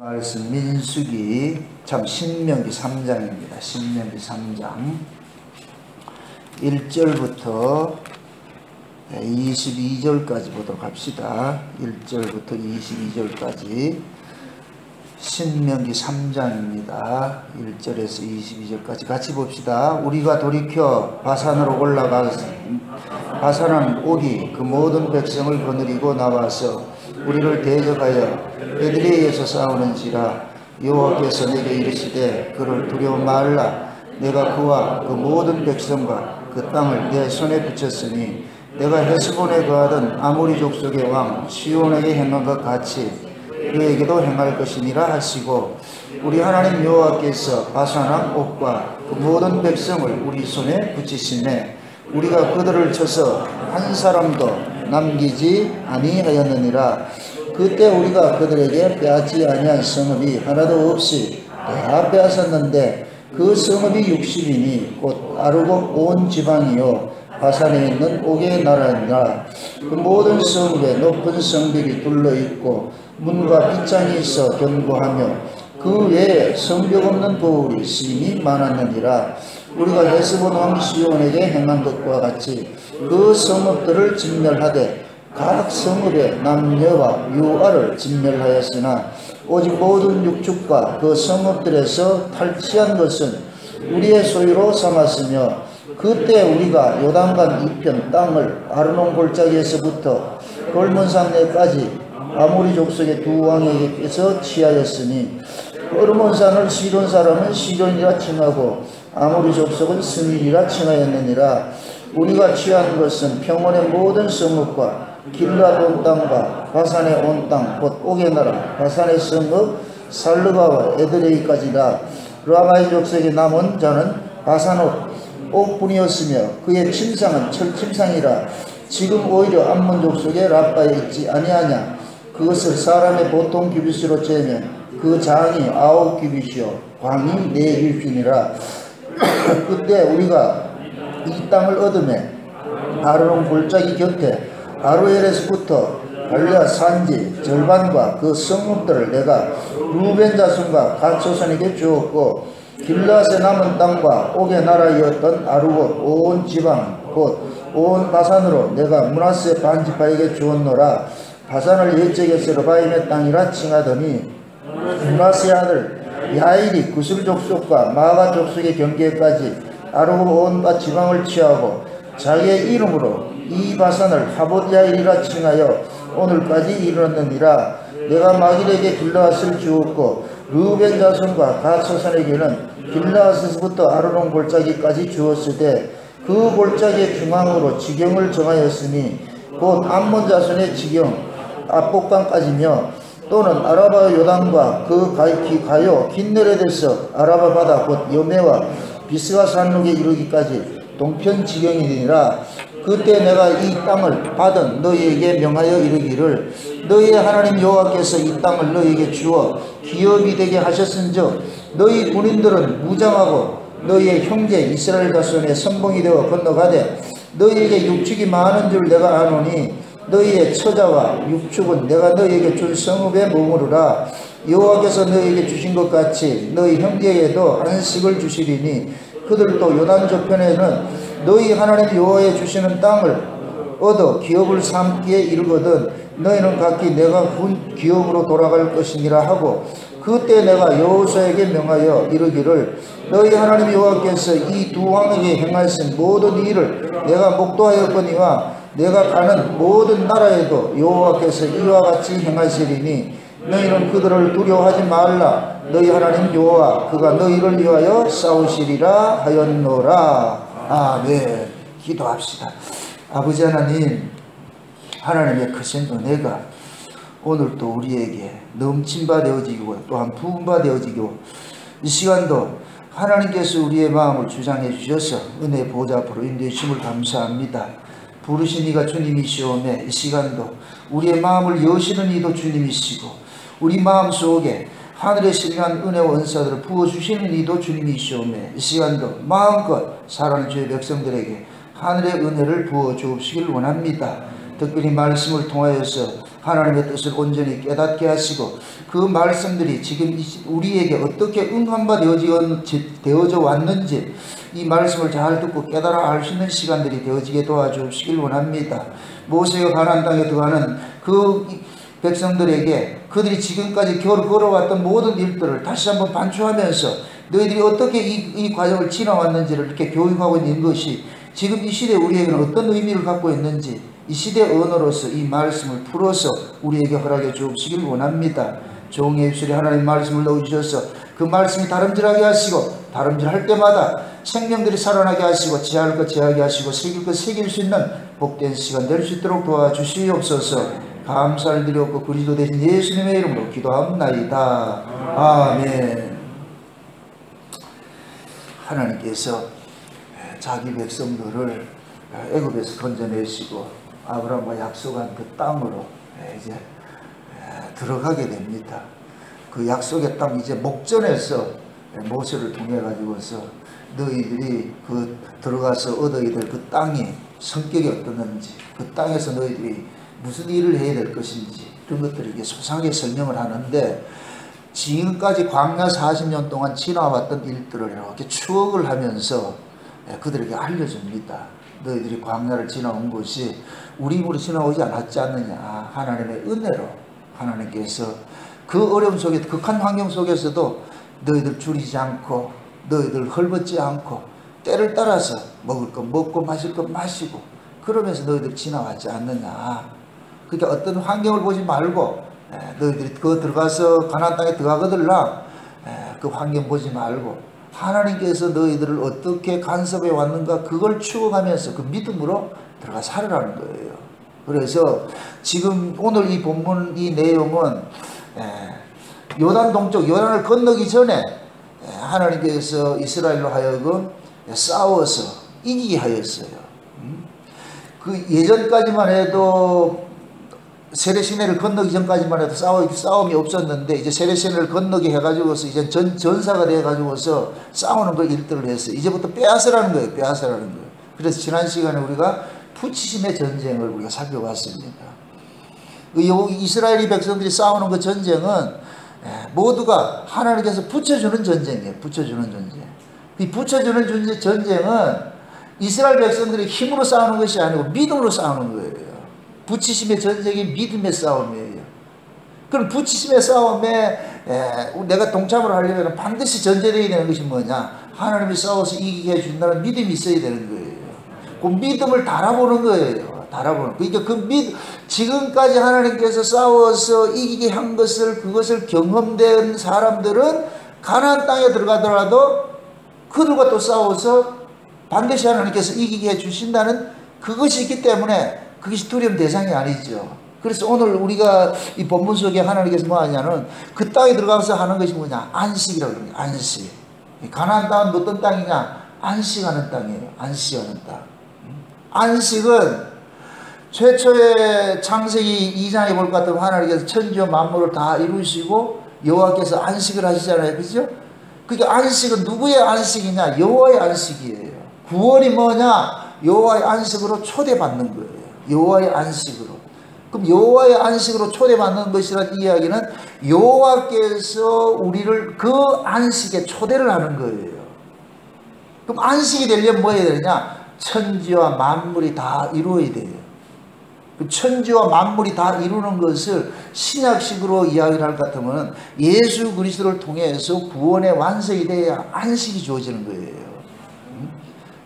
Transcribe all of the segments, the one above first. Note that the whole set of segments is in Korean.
말씀 민수기 신명기 3장입니다. 신명기 3장 1절부터 22절까지 보도록 합시다. 1절부터 22절까지 신명기 3장입니다. 1절에서 22절까지 같이 봅시다. 우리가 돌이켜 바산으로 올라가서 바산은 오기 그 모든 백성을 거느리고 나와서 우리를 대적하여 에드레이에서 싸우는지라. 여호와께서 내게 이르시되 그를 두려워 말라. 내가 그와 그 모든 백성과 그 땅을 내 손에 붙였으니 내가 헤스본에 거하던 아모리 족속의 왕 시온에게 행한 것 같이 그에게도 행할 것이니라 하시고, 우리 하나님 여호와께서 바산왕 옥과 그 모든 백성을 우리 손에 붙이시매 우리가 그들을 쳐서 한 사람도 남기지 아니하였느니라. 그때 우리가 그들에게 빼앗지 아니한 성읍이 하나도 없이 다 빼앗았는데 그 성읍이 60이니 곧 아르고 온 지방이요 바산에 있는 옥의 나라니라. 그 모든 성읍에 높은 성벽이 둘러있고 문과 빗장이 있어 견고하며 그 외에 성벽 없는 고을이 심히 많았느니라. 우리가 헤스본 왕 시온에게 행한 것과 같이 그 성읍들을 진멸하되 각 성읍의 남녀와 유아를 진멸하였으나 오직 모든 육축과 그 성읍들에서 탈취한 것은 우리의 소유로 삼았으며, 그때 우리가 요단강 이편 땅을 아르논 골짜기에서부터 골문산내까지 아모리 족속의 두 왕에게서 취하였으니, 호르몬산을 시돈 사람은 시돈이라 칭하고 아모리 족속은 스밀이라 칭하였느니라. 우리가 취한 것은 평원의 모든 성읍과 길앗 온 땅과 바산의 온 땅 곧 옥의 나라 바산의 성읍 살르바와 에드레이까지다. 라마의 족속에 남은 자는 바산 옥뿐이었으며 그의 침상은 철침상이라. 지금 오히려 암몬 족속의 라빠에 있지 아니하냐. 그것을 사람의 보통 규빗으로 재면 그 장이 9규빗이요 광이 4규빗이니라. 그때 우리가 이 땅을 얻음에 아르논 골짜기 곁에 아로엘에서부터 갈레아 산지 절반과 그 성읍들을 내가 루벤 자손과 갓 조선에게 주었고, 길앗에 남은 땅과 옥의 나라이었던 아르고 온 지방 곧 온 바산으로 내가 므낫세 반지파에게 주었노라. 바산을 옛적에 세르바임의 땅이라 칭하더니 므낫세 아들 야일이 구슬 족속과 마가 족속의 경계까지 아르고 온 지방을 취하고 자기의 이름으로 이 바산을 하봇 야일이라 칭하여 오늘까지 이르렀느니라. 내가 마길에게 길르앗을 주었고 르벤 자손과 갓 소산에게는 길르앗에서부터 아르논 골짜기까지 주었으되 그 골짜기의 중앙으로 지경을 정하였으니 곧 암몬 자손의 지경 압복강까지며 또는 아라바 요단과 그 가요 긴네렛에서 아라바 바다 곧 여메와 비스가 산록에 이르기까지 동편 지경이니라. 그때 내가 이 땅을 받은 너희에게 명하여 이르기를, 너희의 하나님 여호와께서 이 땅을 너희에게 주어 기업이 되게 하셨은즉 너희 군인들은 무장하고 너희의 형제 이스라엘 자손의 선봉이 되어 건너가되 너희에게 육축이 많은 줄 내가 아노니 너희의 처자와 육축은 내가 너희에게 준 성읍에 머무르라. 여호와께서 너희에게 주신 것 같이 너희 형제에게도 안식을 주시리니 그들도 요단 저편에는 너희 하나님 여호와의 주시는 땅을 얻어 기업을 삼기에 이르거든 너희는 각기 내가 군 기업으로 돌아갈 것이니라 하고, 그때 내가 여호수아에게 명하여 이르기를, 너희 하나님 여호와께서 이 두 왕에게 행하신 모든 일을 내가 목도하였거니와 내가 가는 모든 나라에도 여호와께서 이와 같이 행하시리니 너희는 그들을 두려워하지 말라. 너희 하나님 여호와 그가 너희를 위하여 싸우시리라 하였노라. 아멘. 기도합시다. 아버지 하나님, 하나님의 크신 은혜가 오늘 또 우리에게 넘친 바 되어지고 또한 부은 바 되어지고, 이 시간도 하나님께서 우리의 마음을 주장해 주셔서 은혜 보좌 앞으로 인도해 주심을 감사합니다. 부르신 이가 주님이시오매 이 시간도 우리의 마음을 여시는 이도 주님이시고 우리 마음속에 하늘의 신령한 은혜와 은사들을 부어주시는 이도 주님이시오매 이 시간도 마음껏 사랑하는 주의 백성들에게 하늘의 은혜를 부어주시길 원합니다. 특별히 말씀을 통하여서 하나님의 뜻을 온전히 깨닫게 하시고 그 말씀들이 지금 우리에게 어떻게 응함바 되어져 왔는지 이 말씀을 잘 듣고 깨달아 알 수 있는 시간들이 되어지게 도와주시길 원합니다. 모세가 가나안 땅에 들어가는 그 백성들에게 그들이 지금까지 걸어왔던 모든 일들을 다시 한번 반추하면서 너희들이 어떻게 이 과정을 지나왔는지를 이렇게 교육하고 있는 것이 지금 이 시대에 우리에게는 어떤 의미를 갖고 있는지 이 시대 언어로서 이 말씀을 풀어서 우리에게 허락해 주시길 원합니다. 종의 입술에 하나님 말씀을 넣어주셔서 그 말씀이 다름질하게 하시고 다름질할 때마다 생명들이 살아나게 하시고 지할 것 지하게 하시고 새길 것 새길 수 있는 복된 시간 될 수 있도록 도와주시옵소서. 감사를 드렸고 그리스도 대신 예수님의 이름으로 기도합나이다. 아멘. 하나님께서 자기 백성들을 애굽에서 건져내시고 아브라함과 약속한 그 땅으로 이제 들어가게 됩니다. 그 약속의 땅 이제 목전에서 모세를 통해 가지고서 너희들이 그 들어가서 얻어야 될 그 땅이 성격이 어떻는지 그 땅에서 너희들이 무슨 일을 해야 될 것인지 그런 것들을 이게 소상하게 설명을 하는데 지금까지 광야 40년 동안 지나왔던 일들을 이렇게 추억을 하면서 그들에게 알려줍니다. 너희들이 광야를 지나온 것이 우리 힘으로 지나오지 않았지 않느냐. 하나님의 은혜로 하나님께서 그 어려움 속에 극한 환경 속에서도 너희들 줄이지 않고 너희들 헐벗지 않고 때를 따라서 먹을 것 먹고 마실 것 마시고 그러면서 너희들 지나왔지 않느냐. 그러니까 어떤 환경을 보지 말고 너희들이 그 들어가서 가나안 땅에 들어가거들라 그 환경 보지 말고 하나님께서 너희들을 어떻게 간섭해 왔는가 그걸 추억하면서 그 믿음으로 들어가 살으라는 거예요. 그래서 지금 오늘 이 본문 이 내용은 요단 동쪽 요단을 건너기 전에 하나님께서 이스라엘로 하여금 싸워서 이기게 하였어요. 그 예전까지만 해도 세례시내를 건너기 전까지만 해도 싸움이 없었는데 이제 세례시내를 건너게 해가지고서 이제 전사가 돼가지고서 싸우는 걸 일들을 했어요. 이제부터 빼앗으라는 거예요. 빼앗으라는 거예요. 그래서 지난 시간에 우리가 푸치심의 전쟁을 우리가 살펴봤습니다. 이스라엘이 백성들이 싸우는 그 전쟁은 모두가 하나님께서 붙여주는 전쟁이에요. 붙여주는 전쟁. 이 붙여주는 전쟁은 이스라엘 백성들이 힘으로 싸우는 것이 아니고 믿음으로 싸우는 거예요. 붙이심의 전쟁이 믿음의 싸움이에요. 그럼 붙이심의 싸움에 내가 동참을 하려면 반드시 전제되어야 되는 것이 뭐냐? 하나님이 싸워서 이기게 해준다는 믿음이 있어야 되는 거예요. 그 믿음을 달아보는 거예요. 달아보는. 그러니까 지금까지 하나님께서 싸워서 이기게 한 그것을 경험된 사람들은 가나안 땅에 들어가더라도 그들과 또 싸워서 반드시 하나님께서 이기게 해주신다는 그것이 있기 때문에 그것이 두려움 대상이 아니죠. 그래서 오늘 우리가 이 본문 속에 하나님께서 뭐 하냐면 그 땅에 들어가서 하는 것이 뭐냐? 안식이라고 합니다. 안식. 가나안 땅은 어떤 땅이냐? 안식하는 땅이에요. 안식하는 땅. 안식은 최초의 창세기 2장에 볼 것 같으면 하나님께서 천지와 만물을 다 이루시고 여호와께서 안식을 하시잖아요. 그죠? 그게 안식은 누구의 안식이냐? 여호와의 안식이에요. 구원이 뭐냐? 여호와의 안식으로 초대받는 거예요. 여호와의 안식으로. 그럼 여호와의 안식으로 초대받는 것이라는 이야기는 여호와께서 우리를 그 안식에 초대를 하는 거예요. 그럼 안식이 되려면 뭐 해야 되냐? 천지와 만물이 다 이루어야 돼요. 그 천지와 만물이 다 이루는 것을 신약식으로 이야기를 할 것 같으면 예수 그리스도를 통해서 구원의 완성이 돼야 안식이 주어지는 거예요.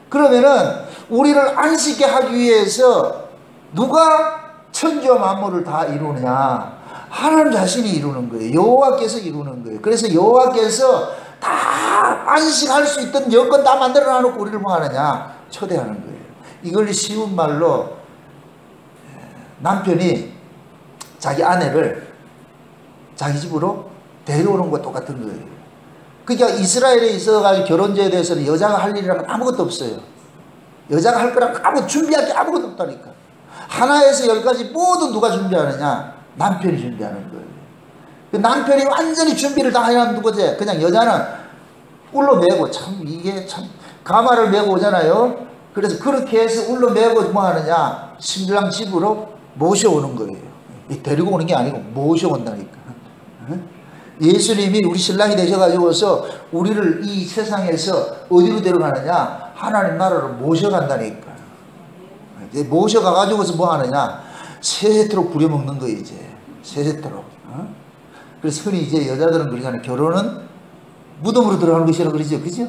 그러면은 우리를 안식게 하기 위해서 누가 천지와 만물을 다 이루느냐? 하나님 자신이 이루는 거예요. 여호와께서 이루는 거예요. 그래서 여호와께서 다 안식할 수 있던 여건 다 만들어 놔놓고 우리를 뭐 하느냐? 초대하는 거예요. 이걸 쉬운 말로 남편이 자기 아내를 자기 집으로 데려오는 것과 똑같은 거예요. 그러니까 이스라엘에 있어가지고 결혼제에 대해서는 여자가 할 일이라는 아무것도 없어요. 여자가 할 거랑 준비할 게 아무것도 없다니까. 하나에서 열까지 모두 누가 준비하느냐? 남편이 준비하는 거예요. 그 남편이 완전히 준비를 다 해야 누구지? 그냥 여자는 울로 메고 이게 가마를 메고 오잖아요. 그래서 그렇게 해서 울로 메고 뭐 하느냐? 신랑 집으로 모셔오는 거예요. 데리고 오는 게 아니고 모셔온다니까. 예수님이 우리 신랑이 되셔가지고서 우리를 이 세상에서 어디로 데려가느냐? 하나님 나라로 모셔간다니까. 모셔가가지고서 뭐 하느냐? 세세토록 부려먹는 거예요, 이제. 세세토록. 그래서 흔히 이제 여자들은 그러잖아요. 결혼은 무덤으로 들어가는 것이라고 그러죠. 그죠?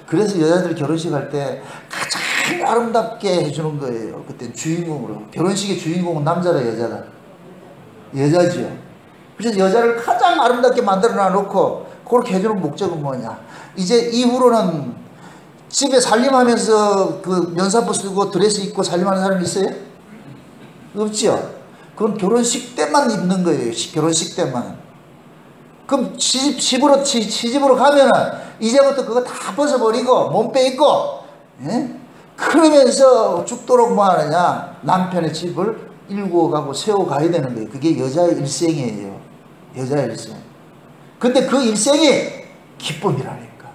그래서 여자들 결혼식 할 때 가장 아름답게 해주는 거예요. 그때 주인공으로. 결혼식의 주인공은 남자다, 여자다? 여자지요. 그래서 여자를 가장 아름답게 만들어 놔놓고 그렇게 해주는 목적은 뭐냐? 이제 이후로는 집에 살림하면서 그 면사포 쓰고 드레스 입고 살림하는 사람 있어요? 없죠? 그건 결혼식 때만 입는 거예요. 결혼식 때만. 그럼 시집으로 가면은 이제부터 그거 다 벗어버리고 몸 빼입고, 예? 그러면서 죽도록 뭐 하느냐? 남편의 집을 일구어가고 세워가야 되는 거예요. 그게 여자의 일생이에요. 여자의 일생. 근데 그 일생이 기쁨이라니까.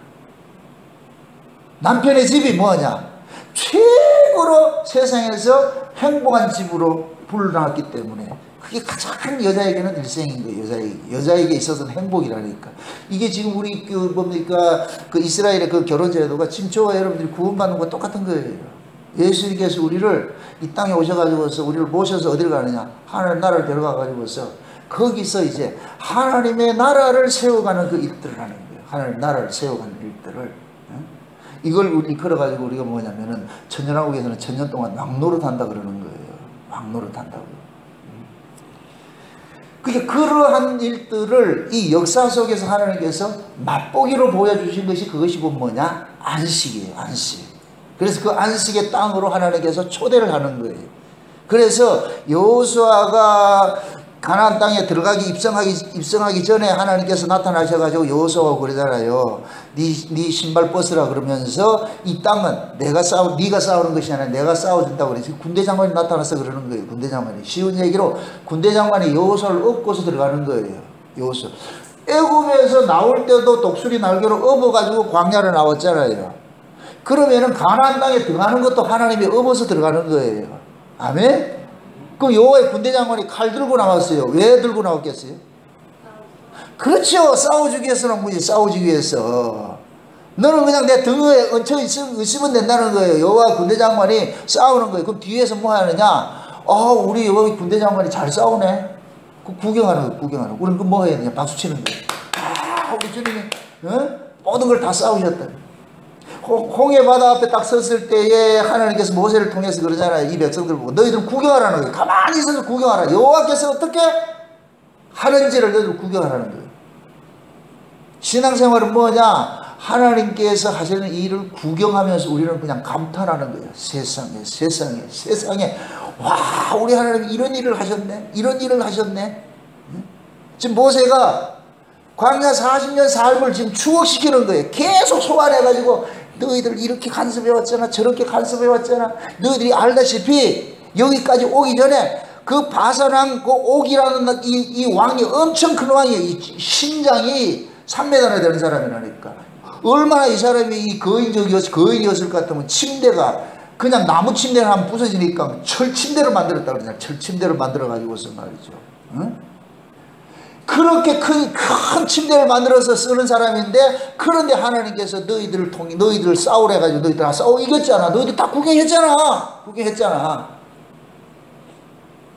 남편의 집이 뭐냐? 최고로 세상에서 행복한 집으로 불러놨기 때문에 그게 가장 여자에게는 일생인 거예요. 여자에게 있어서는 행복이라니까. 이게 지금 우리 그 뭡니까? 그 이스라엘의 그 결혼 제도가 지금 저와 여러분들이 구원받는 거 똑같은 거예요. 예수님께서 우리를 이 땅에 오셔가지고서 우리를 모셔서 어디를 가느냐? 하나님 나라를 데려가가지고서 거기서 이제 하나님의 나라를 세워가는 그 일들을 하는 거예요. 하나님 나라를 세워가는 일들을. 이걸 우리 걸어가지고 우리가 뭐냐면은 천년왕국에서는 천년 동안 왕노릇한다 그러는 거예요. 왕노릇한다고요. 그러니까 그러한 일들을 이 역사 속에서 하나님께서 맛보기로 보여주신 것이 그것이 곧 뭐냐? 안식이에요. 안식. 그래서 그 안식의 땅으로 하나님께서 초대를 하는 거예요. 그래서 여호수아가 가나안 땅에 들어가기 입성하기 전에 하나님께서 나타나셔가지고 여호수아가 그러잖아요. 네 신발 벗으라 그러면서 이 땅은 네가 싸우는 것이 아니라 내가 싸워준다고 그래서 군대 장관이 나타나서 그러는 거예요. 군대 장관이. 쉬운 얘기로 군대 장관이 여호수아를 업고서 들어가는 거예요. 여호수아. 애굽에서 나올 때도 독수리 날개로 업어가지고 광야를 나왔잖아요. 그러면은 가나안 땅에 들어가는 것도 하나님이 업어서 들어가는 거예요. 아멘? 그럼 여호와의 군대 장관이 칼 들고 나왔어요. 왜 들고 나왔겠어요? 그렇죠. 싸워주기 위해서는 뭐지? 싸워주기 위해서. 너는 그냥 내 등에 얹혀 있으면 된다는 거예요. 여호와 군대 장관이 싸우는 거예요. 그럼 뒤에서 뭐 하느냐? 우리 여호와 군대 장관이 잘 싸우네. 구경하는 거예요. 구경하는 거예요. 우리는 그 뭐 해야 되냐? 박수 치는 거예요. 우리 주님이 모든 걸 다 싸우셨다. 홍해 바다 앞에 딱 섰을 때에 하나님께서 모세를 통해서 그러잖아요. 이 백성들 보고 너희들 구경하라는 거예요. 가만히 있어서 구경하라. 여호와께서 어떻게 하는지를 너희들 구경하라는 거예요. 신앙생활은 뭐냐? 하나님께서 하시는 일을 구경하면서 우리는 그냥 감탄하는 거예요. 세상에 와, 우리 하나님이 이런 일을 하셨네. 이런 일을 하셨네. 지금 모세가 광야 40년 삶을 지금 추억시키는 거예요. 계속 소환해가지고 너희들 이렇게 간섭해왔잖아. 저렇게 간섭해왔잖아. 너희들이 알다시피 여기까지 오기 전에 그 바산왕 그 옥이라는 이 왕이 엄청 큰 왕이에요. 이 신장이 3m나 되는 사람이라니까. 얼마나 이 사람이 이 거인이었을 것 같으면 침대가 그냥 나무 침대를 하면 부서지니까 철 침대를 만들었다 그러잖아요. 철 침대를 만들어가지고서 말이죠. 응? 그렇게 큰 침대를 만들어서 쓰는 사람인데, 그런데 하나님께서 너희들을 싸우래 해가지고 너희들 다 이겼잖아. 너희들 다 구경했잖아.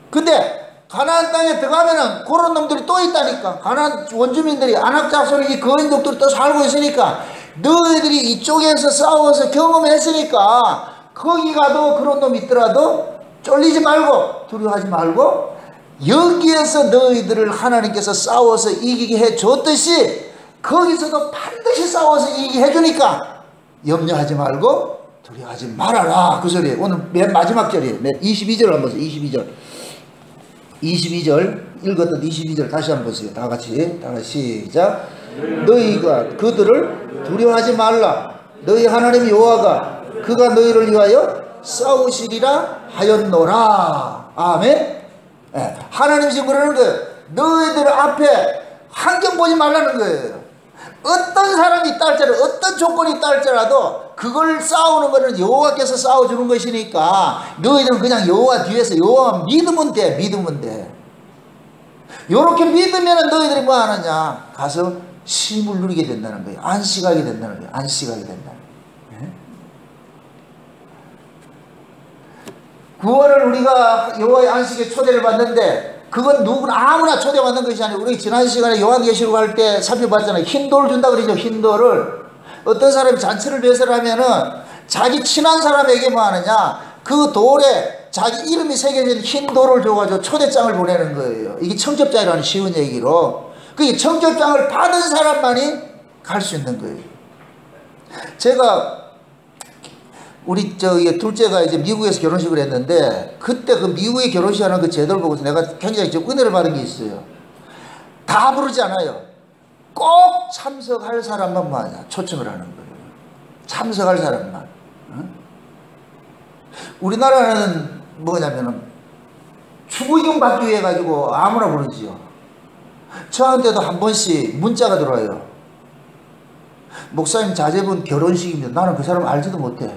근데 가나안 땅에 들어가면은 그런 놈들이 또 있다니까. 가나안 원주민들이 아낙작소리 이 거인족들이 또 살고 있으니까 너희들이 이쪽에서 싸워서 경험했으니까 거기 가도 그런 놈 있더라도 쫄리지 말고 두려워하지 말고 여기에서 너희들을 하나님께서 싸워서 이기게 해줬듯이 거기서도 반드시 싸워서 이기게 해주니까 염려하지 말고 두려워하지 말아라. 그 소리예요. 오늘 맨 마지막 절이에요. 22절 한번 보세요. 22절 읽었던 22절 다시 한번 보세요. 다 같이 시작. 너희가 그들을 두려워하지 말라. 너희 하나님 여호와가 그가 너희를 위하여 싸우시리라 하였노라. 아멘. 네. 하나님 지금 그러는 거예요. 너희들 앞에 환경 보지 말라는 거예요. 어떤 사람이 있다 할지라도, 어떤 조건이 있다 할지라도 그걸 싸우는 거는 여호와께서 싸워주는 것이니까 너희들은 그냥 여호와 뒤에서 여호와만 믿으면 돼. 요렇게 믿으면 너희들이 뭐 하느냐? 가서 쉼을 누리게 된다는 거예요. 안식하게 된다는 거예요. 안식하게 된다는 거예요. 구원을 우리가 여호와의 안식에 초대를 받는데 그건 누구나 아무나 초대받는 것이 아니고 우리 지난 시간에 요한계시록 할 때 살펴봤잖아요. 흰 돌을 준다 그러죠. 흰 돌을. 어떤 사람이 잔치를 배설하면은 자기 친한 사람에게 뭐 하느냐? 그 돌에 자기 이름이 새겨진 흰 돌을 줘가지고 초대장을 보내는 거예요. 이게 청첩장이라는 쉬운 얘기로. 그 청첩장을 받은 사람만이 갈 수 있는 거예요. 제가 우리 둘째가 이제 미국에서 결혼식을 했는데 그때 그 미국의 결혼식 하는 그 제도를 보고서 내가 굉장히 좀 은혜를 받은 게 있어요. 다 부르지 않아요. 꼭 참석할 사람만 뭐하냐 초청을 하는 거예요. 참석할 사람만. 우리나라는 뭐냐면은 추구이경 받기 위해 가지고 아무나 부르지요. 저한테도 한 번씩 문자가 들어와요. 목사님 자제분 결혼식입니다. 나는 그 사람 알지도 못해.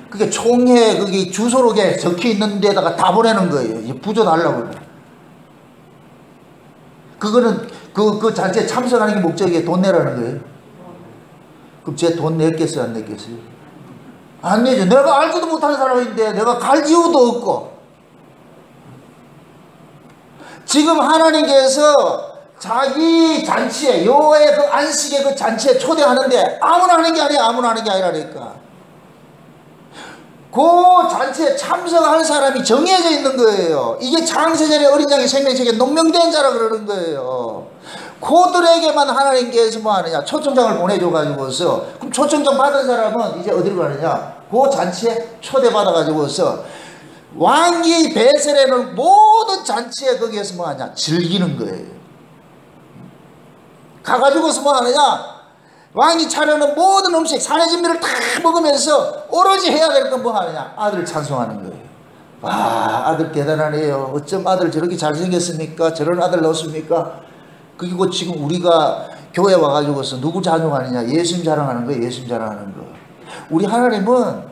그게 총회 거기 주소록에 적혀 있는 데다가 다 보내는 거예요. 이제 부조 달라고. 그거는 그 잔치에 참석하는 게 목적이에요. 돈 내라는 거예요. 그럼 제 돈 냈겠어요? 안 냈겠어요? 안 내죠. 내가 알지도 못하는 사람인데 내가 갈 이유도 없고. 지금 하나님께서 자기 잔치에 여호와의 그 안식의 그 잔치에 초대하는데 아무나 하는 게 아니야. 아무나 하는 게 아니라니까. 그 잔치에 참석할 사람이 정해져 있는 거예요. 이게 창세전에 어린 양의 생명책에 농명된 자라 그러는 거예요. 그들에게만 하나님께서 뭐 하느냐 초청장을 보내줘 가지고서 그럼 초청장 받은 사람은 이제 어디로 가느냐 그 잔치에 초대받아 가지고서 왕이 베셀에는 모든 잔치에 거기에서 뭐 하냐 즐기는 거예요. 가가지고서 뭐 하느냐 왕이 차려놓은 모든 음식 산의 진미를 다 먹으면서 오로지 해야 될 건 뭐 하느냐 아들을 찬송하는 거예요. 와 아들 대단하네요. 어쩜 아들 저렇게 잘생겼습니까? 저런 아들 넣었습니까? 그리고 지금 우리가 교회 와가지고서 누구 찬송하느냐 예수님 자랑하는 거예요. 예수님 자랑하는 거. 우리 하나님은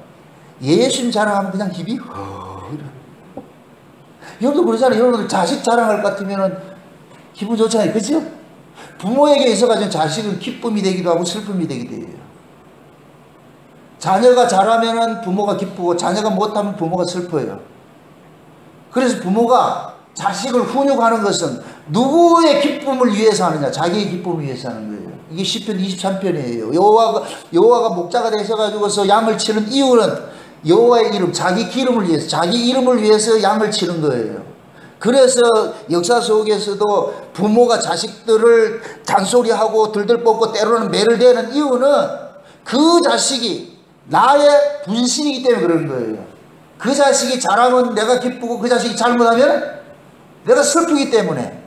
예수님 자랑하면 그냥 입이 여러분도 그러잖아요. 여러분들 자식 자랑할 것 같으면 기분 좋잖아요. 그죠? 부모에게 있어가지고 자식은 기쁨이 되기도 하고 슬픔이 되기도 해요. 자녀가 잘하면 부모가 기쁘고 자녀가 못하면 부모가 슬퍼요. 그래서 부모가 자식을 훈육하는 것은 누구의 기쁨을 위해서 하느냐 자기의 기쁨을 위해서 하는 거예요. 이게 시편 23편이에요. 여호와가 목자가 되셔가지고서 양을 치는 이유는 여호와의 이름 자기 기름을 위해서 자기 이름을 위해서 양을 치는 거예요. 그래서 역사 속에서도 부모가 자식들을 잔소리하고 들들 뽑고 때로는 매를 대는 이유는 그 자식이 나의 분신이기 때문에 그러는 거예요. 그 자식이 잘하면 내가 기쁘고 그 자식이 잘못하면 내가 슬프기 때문에.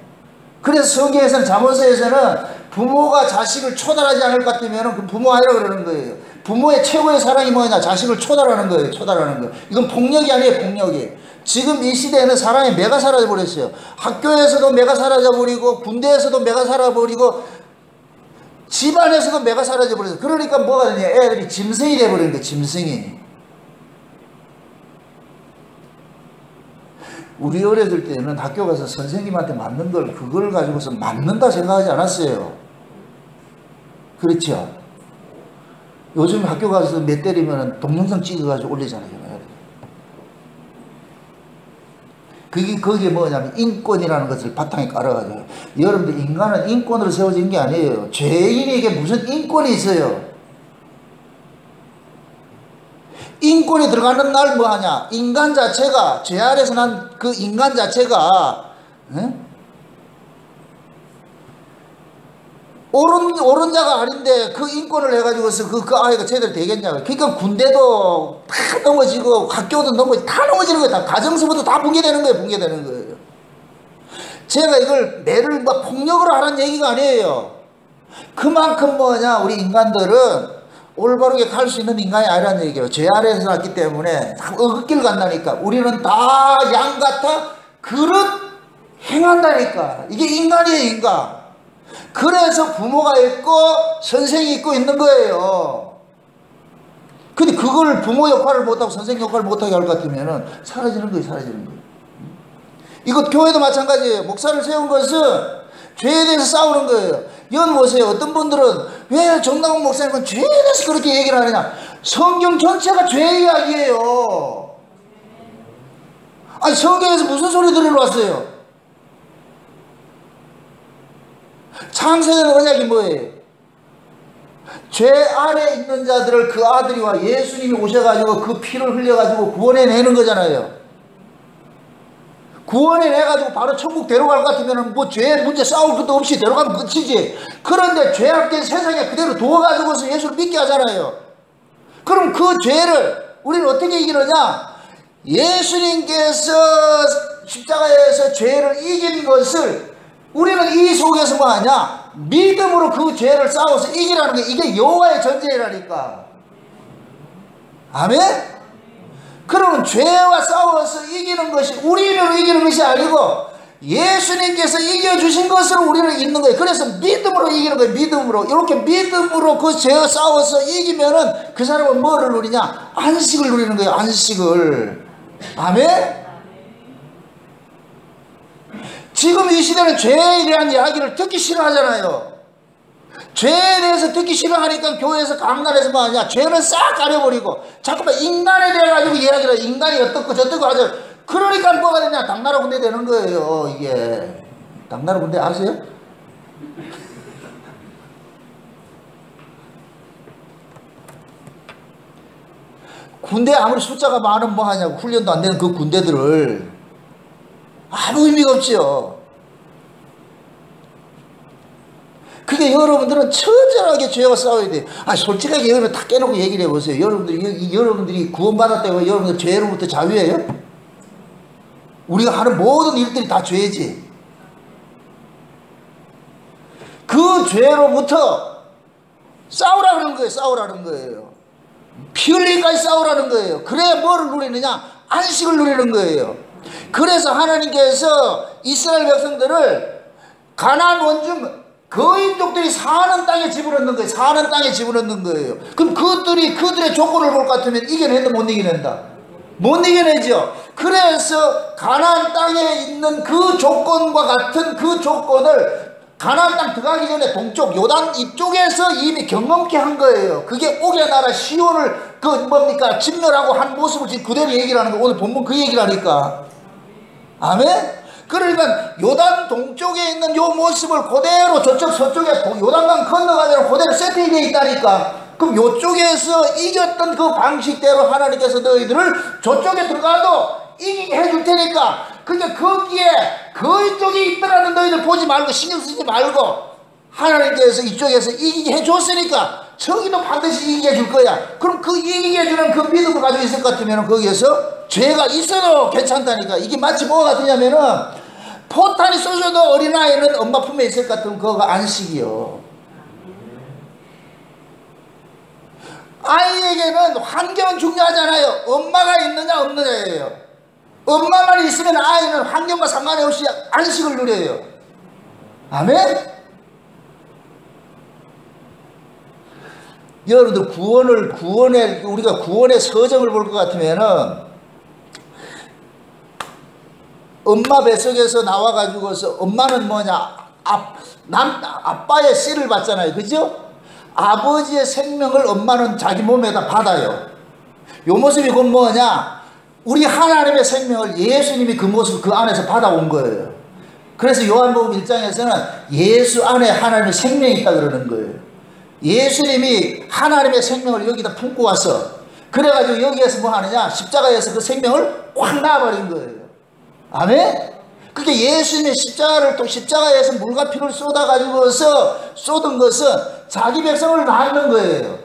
그래서 성경에서는 잠언서에서는 부모가 자식을 초달하지 않을 것 같으면 그 부모 아니라 그러는 거예요. 부모의 최고의 사랑이 뭐냐 자식을 초달하는 거예요. 초달하는 거. 이건 폭력이 아니에요. 폭력이. 지금 이 시대에는 사람의 매가 사라져버렸어요. 학교에서도 매가 사라져버리고 군대에서도 매가 사라져버리고 집안에서도 매가 사라져버렸어요. 그러니까 뭐가 되냐 애들이 짐승이 돼버리는 거예요. 짐승이. 우리 어렸을 때는 학교 가서 선생님한테 맞는 걸 그걸 가지고서 맞는다 생각하지 않았어요. 그렇죠? 요즘 학교 가서 몇 때리면 동영상 찍어가지고 올리잖아요. 그게 뭐냐면 인권이라는 것을 바탕에 깔아가지고 여러분들 인간은 인권으로 세워진 게 아니에요. 죄인에게 무슨 인권이 있어요. 인권이 들어가는 날 뭐하냐 인간 자체가 죄 아래서 난 그 인간 자체가 옳은 자가 아닌데 그 인권을 해가지고서 그 아이가 제대로 되겠냐고. 그러니까 군대도 다 넘어지고 학교도 넘어지고 다 넘어지는 거예요. 다 가정서부터 다 붕괴되는 거예요. 붕괴되는 거예요. 제가 이걸 매를 막 폭력으로 하라는 얘기가 아니에요. 그만큼 뭐냐 우리 인간들은 올바르게 갈 수 있는 인간이 아니라는 얘기예요. 죄 아래에서 났기 때문에 어긋길 간다니까. 우리는 다 양 같아 그릇 행한다니까. 이게 인간이에요. 인간. 그래서 부모가 있고 선생이 있고 있는 거예요. 근데 그걸 부모 역할을 못하고 선생 역할을 못하게 할 것 같으면 사라지는 거예요. 사라지는 거예요. 이거 교회도 마찬가지예요. 목사를 세운 것은 죄에 대해서 싸우는 거예요. 여기 보세요. 어떤 분들은 왜 정남욱 목사님은 죄에 대해서 그렇게 얘기를 하느냐. 성경 전체가 죄 이야기예요. 아니 성경에서 무슨 소리 들으러 왔어요? 창세전 언약이 뭐예요? 죄 아래 있는 자들을 그 아들이와 예수님이 오셔가지고 그 피를 흘려가지고 구원해내는 거잖아요. 구원해내가지고 바로 천국 데려갈 것 같으면 뭐 죄 문제 싸울 것도 없이 데려가면 끝이지. 그런데 죄악된 세상에 그대로 두어가지고서 예수를 믿게 하잖아요. 그럼 그 죄를 우리는 어떻게 이기느냐? 예수님께서 십자가에서 죄를 이긴 것을 우리는 이 속에서 뭐 하냐? 믿음으로 그 죄를 싸워서 이기라는 게 이게 여호와의 전쟁이라니까. 아멘? 그러면 죄와 싸워서 이기는 것이 우리 힘으로 이기는 것이 아니고 예수님께서 이겨주신 것으로 우리는 있는 거예요. 그래서 믿음으로 이기는 거예요. 믿음으로. 이렇게 믿음으로 그 죄와 싸워서 이기면은 그 사람은 뭐를 누리냐? 안식을 누리는 거예요. 안식을. 아멘? 지금 이 시대는 죄에 대한 이야기를 듣기 싫어하잖아요. 죄에 대해서 듣기 싫어하니까 교회에서 강단에서 뭐 하냐? 죄는 싹 가려버리고 자꾸만 인간에 대해 가지고 이야기를 해. 인간이 어떻고 저떻고 하죠. 그러니까 뭐가 되냐? 당나라 군대 되는 거예요. 이게 당나라 군대 아세요? 군대 아무리 숫자가 많으면 뭐 하냐고. 훈련도 안 되는 그 군대들을 아무 의미가 없죠. 그게 여러분들은 처절하게 죄와 싸워야 돼요. 아, 솔직하게 여러분 다 깨놓고 얘기를 해보세요. 여러분들이 구원받았다고 여러분들 죄로부터 자유해요? 우리가 하는 모든 일들이 다 죄지. 그 죄로부터 싸우라는 거예요. 싸우라는 거예요. 피 흘리기까지 싸우라는 거예요. 그래야 뭐를 누리느냐? 안식을 누리는 거예요. 그래서 하나님께서 이스라엘 백성들을 가나안 원중 거인족들이 사는 땅에 집어넣는 거예요. 사는 땅에 집어넣는 거예요. 그럼 그들의 조건을 볼 것 같으면 이겨낸다 못 이겨낸다? 못 이겨내죠. 그래서 가나안 땅에 있는 그 조건과 같은 그 조건을 가나안 땅 들어가기 전에 동쪽 요단 이쪽에서 이미 경험케 한 거예요. 그게 옥의 나라 시온을 진멸하고 한 모습을 지금 그대로 얘기를 하는 거. 오늘 본문 그 얘기를 하니까. 아멘? 그러니까 요단 동쪽에 있는 요 모습을 그대로 저쪽 서쪽에 요단강 건너가면 그대로 세팅되어 있다니까. 그럼 요쪽에서 이겼던 그 방식대로 하나님께서 너희들을 저쪽에 들어가도 이기게 해줄 테니까. 그러니까 거기에 거인족이 있더라는 너희들 보지 말고 신경 쓰지 말고 하나님께서 이쪽에서 이기게 해줬으니까 저기도 반드시 이기게 해줄 거야. 그럼 그 이기게 해주는 그 믿음을 가지고 있을 것 같으면 거기에서 죄가 있어도 괜찮다니까. 이게 마치 뭐가 같으냐면은 포탄이 쏘셔도 어린아이는 엄마 품에 있을 것 같으면 그거가 안식이요. 아이에게는 환경은 중요하잖아요. 엄마가 있느냐 없느냐예요. 엄마만 있으면 아이는 환경과 상관없이 안식을 누려요. 아멘? 여러분들 우리가 구원의 서정을 볼 것 같으면은 엄마 뱃속에서 나와가지고서 엄마는 뭐냐? 아빠의 씨를 받잖아요. 그죠? 아버지의 생명을 엄마는 자기 몸에다 받아요. 요 모습이 곧 뭐냐? 우리 하나님의 생명을 예수님이 그 모습 그 안에서 받아온 거예요. 그래서 요한복음 1장에서는 예수 안에 하나님의 생명이 있다 그러는 거예요. 예수님이 하나님의 생명을 여기다 품고 와서 그래가지고 여기에서 뭐 하느냐? 십자가에서 그 생명을 확 놔버린 거예요. 아멘? 그게 예수님의 십자가에서 물과 피를 쏟아가지고서 쏟은 것은 자기 백성을 낳는 거예요.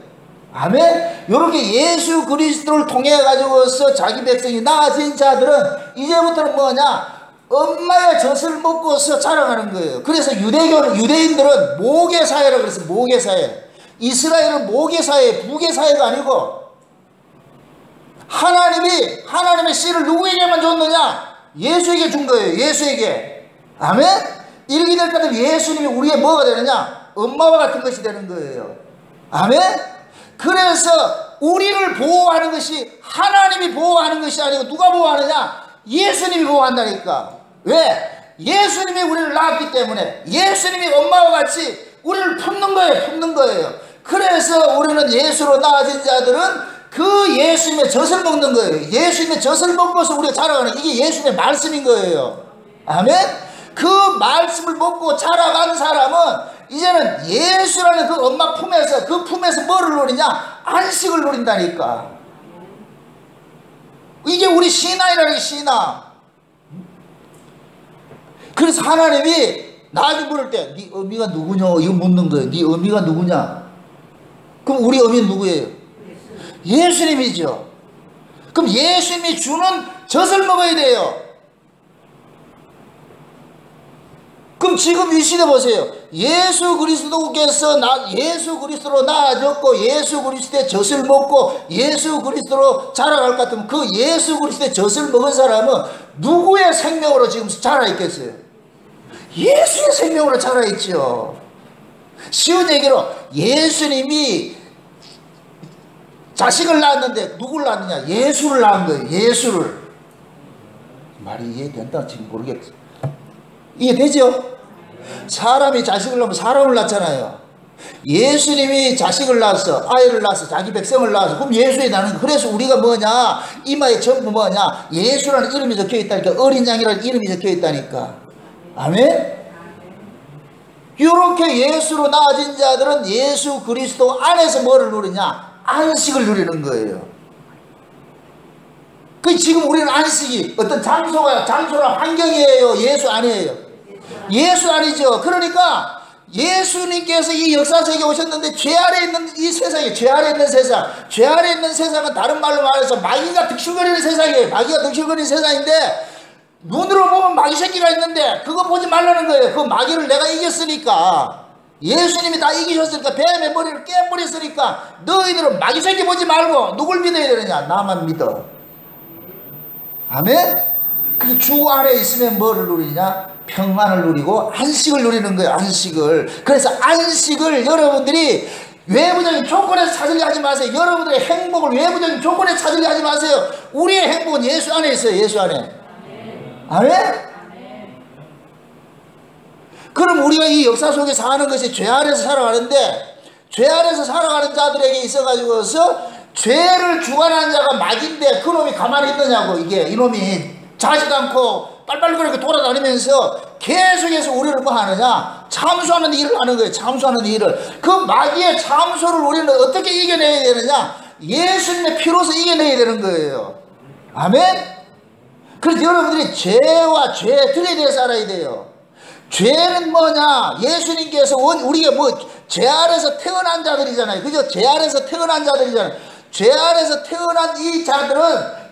아멘? 이렇게 예수 그리스도를 통해가지고서 자기 백성이 나아진 자들은 이제부터는 뭐냐? 엄마의 젖을 먹고서 자라가는 거예요. 그래서 유대인들은 모계사회라고 그랬어요. 모계사회. 이스라엘은 모계사회, 부계사회가 아니고 하나님이 하나님의 씨를 누구에게만 줬느냐? 예수에게 준 거예요. 예수에게. 아멘? 이렇게 될 때는 예수님이 우리의 뭐가 되느냐? 엄마와 같은 것이 되는 거예요. 아멘? 그래서 우리를 보호하는 것이 하나님이 보호하는 것이 아니고 누가 보호하느냐? 예수님이 보호한다니까. 왜? 예수님이 우리를 낳았기 때문에 예수님이 엄마와 같이 우리를 품는 거예요. 품는 거예요. 그래서 우리는 예수로 낳아진 자들은 그 예수님의 젖을 먹는 거예요. 예수님의 젖을 먹고서 우리가 자라가는 이게 예수님의 말씀인 거예요. 아멘? 그 말씀을 먹고 자라간 사람은 이제는 예수라는 그 엄마 품에서 그 품에서 뭐를 누리냐? 안식을 누린다니까. 이게 우리 신앙이라는 게 신앙. 그래서 하나님이 나에게 물을 때 네 어미가 누구냐 이거 묻는 거예요. 네 어미가 누구냐? 그럼 우리 어미는 누구예요? 예수님이죠. 그럼 예수님이 주는 젖을 먹어야 돼요. 그럼 지금 이 시대 보세요. 예수 그리스도께서 예수 그리스도로 낳아졌고 예수 그리스도의 젖을 먹고 예수 그리스도로 자라갈 것 같으면 그 예수 그리스도의 젖을 먹은 사람은 누구의 생명으로 지금 자라있겠어요? 예수의 생명으로 자라있죠. 쉬운 얘기로 예수님이 자식을 낳았는데 누구를 낳느냐? 예수를 낳은 거예요. 예수를. 말이 이해된다 지금 모르겠어요. 이해되죠? 사람이 자식을 낳으면 사람을 낳잖아요. 예수님이 자식을 낳았어. 아이를 낳았어. 자기 백성을 낳았어. 그럼 예수에 나는 그래서 우리가 뭐냐? 이마에 전부 뭐냐? 예수라는 이름이 적혀 있다니까. 어린 양이라는 이름이 적혀 있다니까. 아멘? 이렇게 예수로 낳아진 자들은 예수 그리스도 안에서 뭐를 누리냐? 안식을 누리는 거예요. 그 지금 우리는 안식이 어떤 장소나 환경이에요? 예수 안이에요? 예수 안이죠. 그러니까 예수님께서 이 역사 속에 오셨는데 죄 아래 있는 이 세상에 죄 아래 있는 세상, 죄 아래 있는 세상은 다른 말로 말해서 마귀가 득실거리는 세상이에요. 마귀가 득실거리는 세상인데 눈으로 보면 마귀 새끼가 있는데 그거 보지 말라는 거예요. 그 마귀를 내가 이겼으니까, 예수님이 다 이기셨으니까, 뱀의 머리를 깨버렸으니까 너희들은 마귀 새끼 보지 말고 누굴 믿어야 되느냐? 나만 믿어. 아멘? 그 주 안에 있으면 뭐를 누리냐? 평안을 누리고 안식을 누리는 거예요. 안식을. 그래서 안식을 여러분들이 외부적인 조건에서 찾으려 하지 마세요. 여러분들의 행복을 외부적인 조건에서 찾으려 하지 마세요. 우리의 행복은 예수 안에 있어요. 예수 안에. 아멘? 그럼 우리가 이 역사 속에 사는 것이 죄 아래서 살아가는데, 죄 아래서 살아가는 자들에게 있어가지고서 죄를 주관하는 자가 마귀인데 그놈이 가만히 있느냐고. 이놈이 자지도 않고 빨빨거리고 돌아다니면서 계속해서 우리를 뭐 하느냐? 참수하는 일을 하는 거예요. 참수하는 일을. 그 마귀의 참수를 우리는 어떻게 이겨내야 되느냐? 예수님의 피로서 이겨내야 되는 거예요. 아멘? 그래서 여러분들이 죄와 죄들에 대해서 알아야 돼요. 죄는 뭐냐? 예수님께서 우리가 뭐 죄 아래서 태어난 자들이잖아요. 그죠? 죄 아래서 태어난 자들이잖아요. 죄 아래서 태어난 이 자들은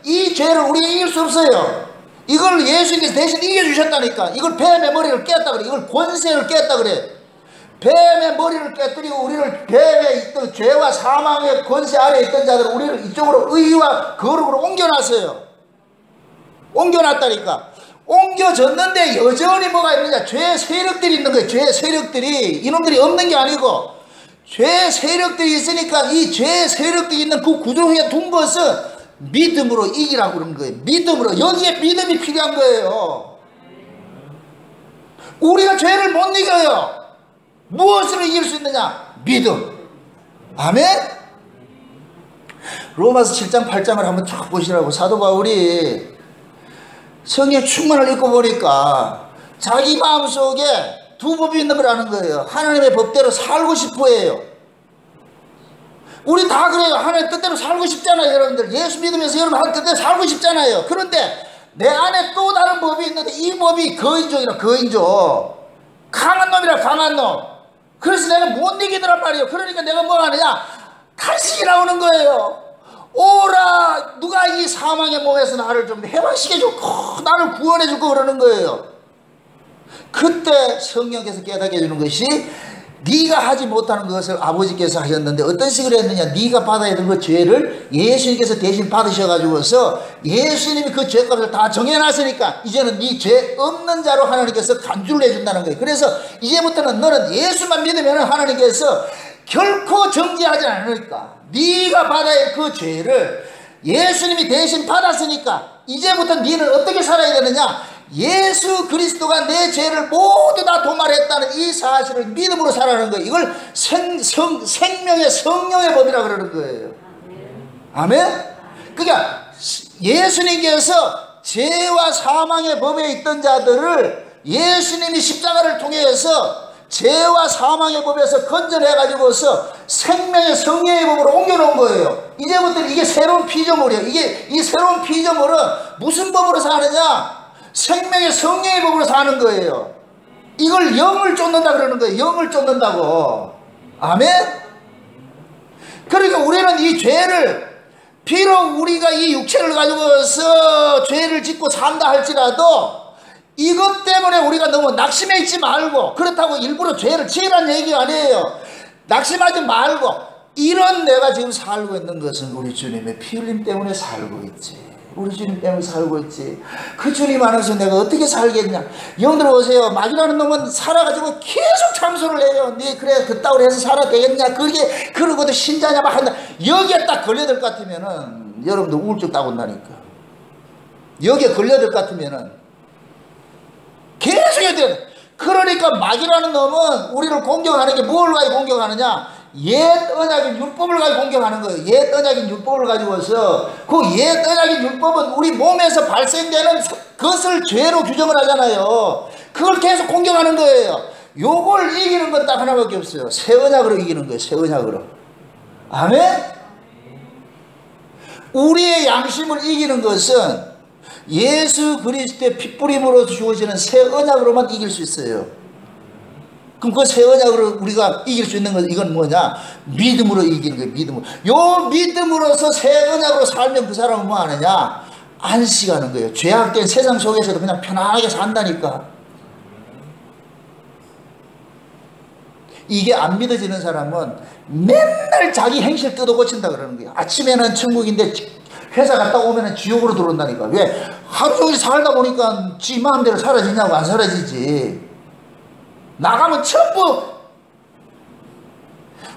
이 죄를 우리가 이길 수 없어요. 이걸 예수님께서 대신 이겨주셨다니까. 이걸 뱀의 머리를 깼다 그래. 이걸 권세를 깼다 그래. 뱀의 머리를 깨뜨리고 우리를 뱀의 있던 죄와 사망의 권세 아래에 있던 자들을 우리를 이쪽으로 의와 거룩으로 옮겨놨어요. 옮겨놨다니까. 옮겨졌는데 여전히 뭐가 있느냐? 죄 세력들이 있는 거예요. 죄 세력들이. 이놈들이 없는 게 아니고 죄 세력들이 있으니까 이 죄 세력들이 있는 그 구조에 둔 것은 믿음으로 이기라고 그러는 거예요. 믿음으로. 여기에 믿음이 필요한 거예요. 우리가 죄를 못 이겨요. 무엇으로 이길 수 있느냐? 믿음. 아멘? 로마서 7장 8장을 한번 쫙 보시라고. 사도 바울이 성경 충만을 읽고 보니까 자기 마음속에 두 법이 있는 걸 아는 거예요. 하나님의 법대로 살고 싶어 해요. 우리 다 그래요. 하나님 뜻대로 살고 싶잖아요. 여러분들 예수 믿으면서 여러분 하나님 뜻대로 살고 싶잖아요. 그런데 내 안에 또 다른 법이 있는데 이 법이 거인족이라. 거인족, 강한 놈이라. 강한 놈. 그래서 내가 못 이기더란 말이에요. 그러니까 내가 뭐 하느냐? 탄식이 나오는 거예요. 오라, 누가 이 사망의 몸에서 나를 좀 해방시켜주고 나를 구원해주고 그러는 거예요. 그때 성령께서 깨닫게 해주는 것이 네가 하지 못하는 것을 아버지께서 하셨는데 어떤 식으로 했느냐? 네가 받아야 되는 그 죄를 예수님께서 대신 받으셔가지고서 예수님이 그 죄값을 다 정해놨으니까 이제는 네 죄 없는 자로 하나님께서 간주를 해준다는 거예요. 그래서 이제부터는 너는 예수만 믿으면 하나님께서 결코 정죄하지 않으니까 네가 받아야 할 그 죄를 예수님이 대신 받았으니까 이제부터 너는 어떻게 살아야 되느냐? 예수 그리스도가 내 죄를 모두 다 도말했다는 이 사실을 믿음으로 살아가는 거예요. 이걸 생명의 성령의 법이라 그러는 거예요. 아멘? 그러니까 예수님께서 죄와 사망의 법에 있던 자들을 예수님이 십자가를 통해서 죄와 사망의 법에서 건져내가지고서 생명의 성령의 법으로 옮겨놓은 거예요. 이제부터 이게 새로운 피조물이에요. 이 새로운 피조물은 무슨 법으로 사느냐? 생명의 성령의 법으로 사는 거예요. 이걸 영을 쫓는다 그러는 거예요. 영을 쫓는다고. 아멘? 그러니까 우리는 이 죄를, 비록 우리가 이 육체를 가지고서 죄를 짓고 산다 할지라도 이것 때문에 우리가 너무 낙심해 있지 말고, 그렇다고 일부러 죄를 지으라는 얘기가 아니에요. 낙심하지 말고, 이런 내가 지금 살고 있는 것은 우리 주님의 피 흘림 때문에 살고 있지. 우리 주님 때문에 살고 있지. 그 주님 안에서 내가 어떻게 살겠냐. 영들 오세요. 마귀라는 놈은 살아가지고 계속 참소를 해요. 네 그래 그따위로 해서 살아야 되겠냐. 그게 그러고도 신자냐 막 한다. 여기에 딱 걸려들 것 같으면은 여러분들 우울증 따고 온다니까. 여기에 걸려들 것 같으면은 계속 해야 돼. 그러니까 마귀라는 놈은 우리를 공격하는 게 뭘 가지고 공격하느냐? 옛 언약인 율법을 가지고 공격하는 거예요. 옛 언약인 율법을 가지고서 그 옛 언약인 율법은 우리 몸에서 발생되는 것을 죄로 규정을 하잖아요. 그걸 계속 공격하는 거예요. 요걸 이기는 건 딱 하나밖에 없어요. 새 언약으로 이기는 거예요. 새 언약으로. 아멘? 우리의 양심을 이기는 것은 예수 그리스도의 핏부림으로 주어지는 새 언약으로만 이길 수 있어요. 그럼 그 새 언약으로 우리가 이길 수 있는 건 이건 뭐냐? 믿음으로 이기는 거예요. 믿음으로. 요 믿음으로서 새 언약으로 살면 그 사람은 뭐 하느냐? 안식하는 거예요. 죄악된 세상 속에서도 그냥 편안하게 산다니까. 이게 안 믿어지는 사람은 맨날 자기 행실 뜯어 고친다 그러는 거예요. 아침에는 천국인데 회사 갔다 오면 지옥으로 들어온다니까. 왜? 하루 종일 살다 보니까 지 마음대로 사라지냐고. 안 사라지지. 나가면 전부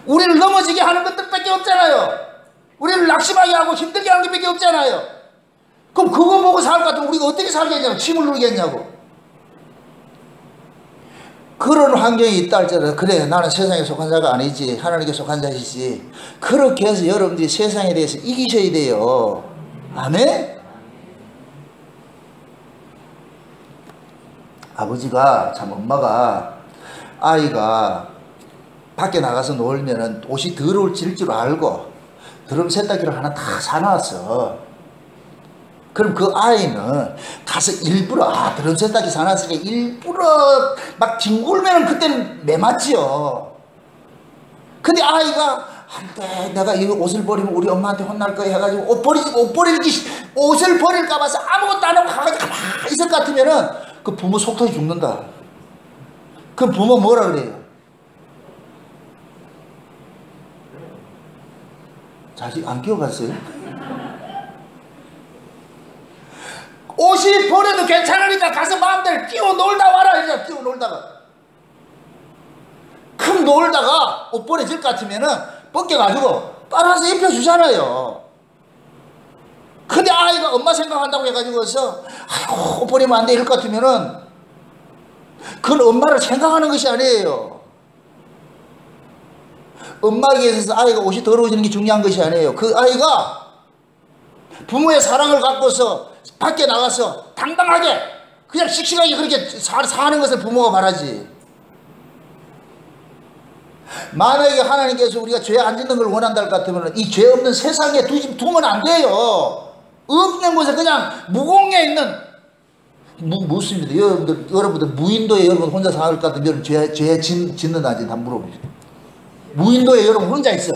우리를 넘어지게 하는 것들밖에 없잖아요. 우리를 낙심하게 하고 힘들게 하는 것밖에 없잖아요. 그럼 그거 보고 살 것 같으면 우리가 어떻게 살겠냐고. 침을 누르겠냐고. 그런 환경이 있다 할지라도 그래 나는 세상에 속한 자가 아니지 하나님께 속한 자이지. 그렇게 해서 여러분들이 세상에 대해서 이기셔야 돼요. 아멘? 아버지가 참 엄마가 아이가 밖에 나가서 놀면은 옷이 더러워질 줄 알고 드럼 세탁기를 하나 다 사놨어. 그럼 그 아이는 가서 일부러 드럼 세탁기 사놨으니까 일부러 막 뒹굴면은 그때는 매맞지요. 근데 아이가 안돼 내가 이 옷을 버리면 우리 엄마한테 혼날 거야 해가지고 옷을 버릴까 봐서 아무것도 안 하고 가가지고 가만히 있을 것 같으면은 그 부모 속 터져 죽는다. 그럼 부모 뭐라 그래요? 자식 안 키워갔어요? 옷이 버려도 괜찮으니까 가서 마음대로 뛰어 놀다 와라. 이제 뛰어 놀다가 큼 놀다가 옷 버려질 것 같으면은 벗겨가지고 빨아서 입혀주잖아요. 근데 아이가 엄마 생각한다고 해가지고서 아이고 옷 버리면 안 돼 이럴 것 같으면은 그건 엄마를 생각하는 것이 아니에요. 엄마에게 있어서 아이가 옷이 더러워지는 게 중요한 것이 아니에요. 그 아이가 부모의 사랑을 갖고서 밖에 나가서 당당하게 그냥 씩씩하게 그렇게 사는 것을 부모가 바라지. 만약에 하나님께서 우리가 죄 안 짓는 걸 원한다 할 것 같으면 이 죄 없는 세상에 두면 안 돼요. 없는 곳에 그냥 무공에 있는 묻습니다. 여러분들 무인도에 여러분 혼자 살 것 같으면 죄 짓는다는지 다 물어보세요. 무인도에 여러분 혼자 있어.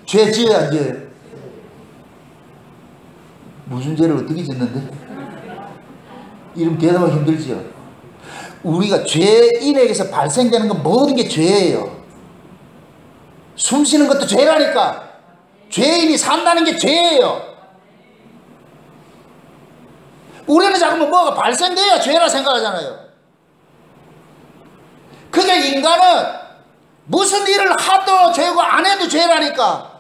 죄 지어야 안 지어요? 무슨 죄를 어떻게 짓는데? 이름 대답하기 힘들지요. 우리가 죄인에게서 발생되는 건 모든 게 죄예요. 숨 쉬는 것도 죄라니까. 죄인이 산다는 게 죄예요. 우리는 자꾸 뭐가 발생돼야 죄라 생각하잖아요. 그게 인간은 무슨 일을 하도 죄고 안 해도 죄라니까.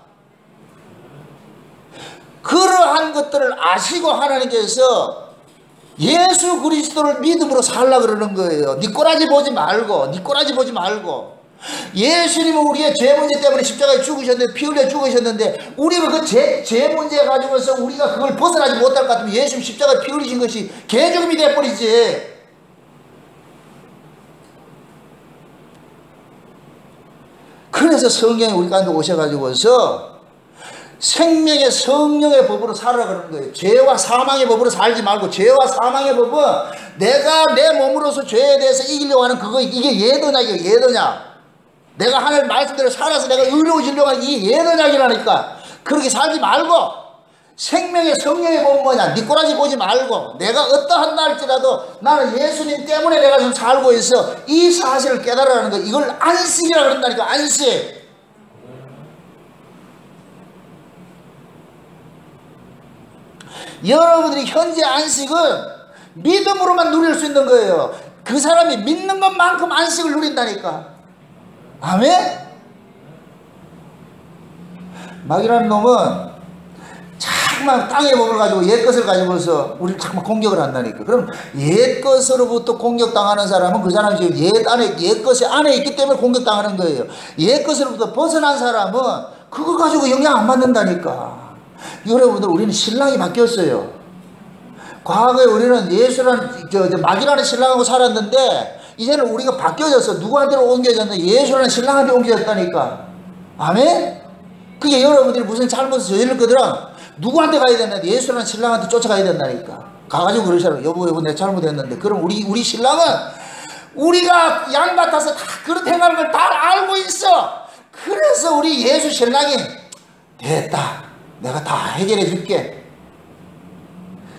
그러한 것들을 아시고 하나님께서 예수 그리스도를 믿음으로 살라 그러는 거예요. 네 꼬라지 보지 말고, 네 꼬라지 보지 말고. 예수님은 우리의 죄 문제 때문에 십자가에 죽으셨는데, 피 흘려 죽으셨는데, 우리가 그 죄 문제 가지고서 우리가 그걸 벗어나지 못할 것 같으면 예수님 십자가에 피 흘리신 것이 개죽음이 돼버리지. 그래서 성령이 우리 가운데 오셔가지고서 생명의 성령의 법으로 살아라 그러는 거예요. 죄와 사망의 법으로 살지 말고, 죄와 사망의 법은 내가 내 몸으로서 죄에 대해서 이기려고 하는 그거, 이게 예더냐고요. 예더냐. 내가 하나님 말씀대로 살아서 내가 의로워지려고 하는 이게 예더냐기라니까. 그렇게 살지 말고 생명의 성령의 법은 뭐냐. 네 꼬라지 보지 말고 내가 어떠한다 할지라도 나는 예수님 때문에 내가 좀 살고 있어. 이 사실을 깨달으라는 거. 이걸 안식이라 그런다니까. 안식. 여러분들이 현재 안식은 믿음으로만 누릴 수 있는 거예요. 그 사람이 믿는 것만큼 안식을 누린다니까. 아멘? 마귀라는 놈은 자꾸만 땅의 법을 가지고 옛것을 가지고서 우리를 자꾸만 공격을 한다니까. 그럼 옛것으로부터 공격당하는 사람은 그 사람이 지금 옛것이 안에 있기 때문에 공격당하는 거예요. 옛것으로부터 벗어난 사람은 그거 가지고 영향 안 받는다니까. 여러분들, 우리는 신랑이 바뀌었어요. 과거에 우리는 예수라는 마귀라는 신랑하고 살았는데 이제는 우리가 바뀌어졌어. 누구한테로 옮겨졌나? 예수라는 신랑한테 옮겨졌다니까. 아멘? 그게 여러분들이 무슨 잘못을 저지를 거더라 누구한테 가야 된다? 예수라는 신랑한테 쫓아가야 된다니까. 가가지고 그러잖아. 여보 내가 잘못했는데. 그럼 우리 신랑은 우리가 양 같아서 다 그렇게 행하는 걸 다 알고 있어. 그래서 우리 예수 신랑이 됐다. 내가 다 해결해 줄게.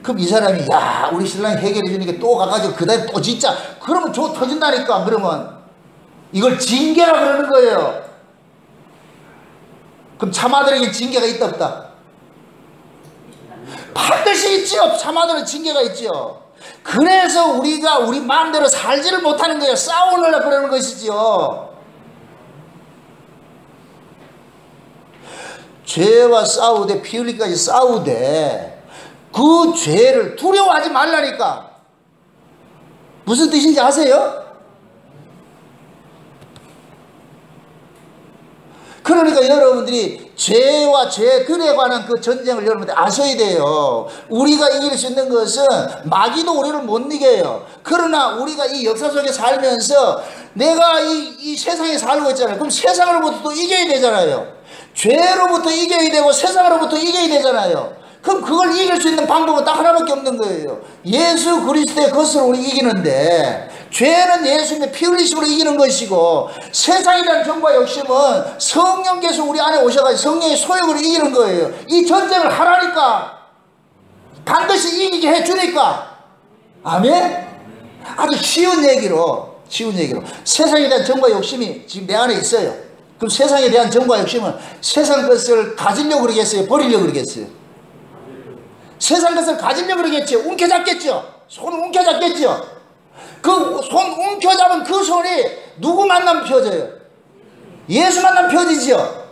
그럼 이 사람이 야 우리 신랑이 해결해 주니까 또 가가지고 그 다음에 또 진짜 그러면 터진다니까. 그러면 이걸 징계라 그러는 거예요. 그럼 참아들에게 징계가 있다 없다? 반드시 있지요. 참아들은 징계가 있지요. 그래서 우리가 우리 마음대로 살지를 못하는 거예요. 싸우려고 그러는 것이지요. 죄와 싸우되 피 흘리기까지 싸우되 그 죄를 두려워하지 말라니까. 무슨 뜻인지 아세요? 그러니까 여러분들이 죄와 죄들에 관한 그 전쟁을 여러분들 아셔야 돼요. 우리가 이길 수 있는 것은 마귀도 우리를 못 이겨요. 그러나 우리가 이 역사 속에 살면서 내가 이 세상에 살고 있잖아요. 그럼 세상으로부터 또 이겨야 되잖아요. 죄로부터 이겨야 되고 세상으로부터 이겨야 되잖아요. 그럼 그걸 이길 수 있는 방법은 딱 하나밖에 없는 거예요. 예수 그리스도의 것으로 우리 이기는데, 죄는 예수님의 피 흘리심으로 이기는 것이고, 세상에 대한 정과 욕심은 성령께서 우리 안에 오셔가지고 성령의 소욕으로 이기는 거예요. 이 전쟁을 하라니까. 반드시 이기게 해주니까. 아멘? 아주 쉬운 얘기로 세상에 대한 정과 욕심이 지금 내 안에 있어요. 그럼 세상에 대한 정과 욕심은 세상 것을 가지려고 그러겠어요? 버리려고 그러겠어요? 세상 것을 가지려고 그러겠죠? 움켜잡겠죠? 손을 움켜잡겠죠? 그 손 움켜잡은 그 손이 누구 만나면 펴져요? 예수 만나면 펴지죠?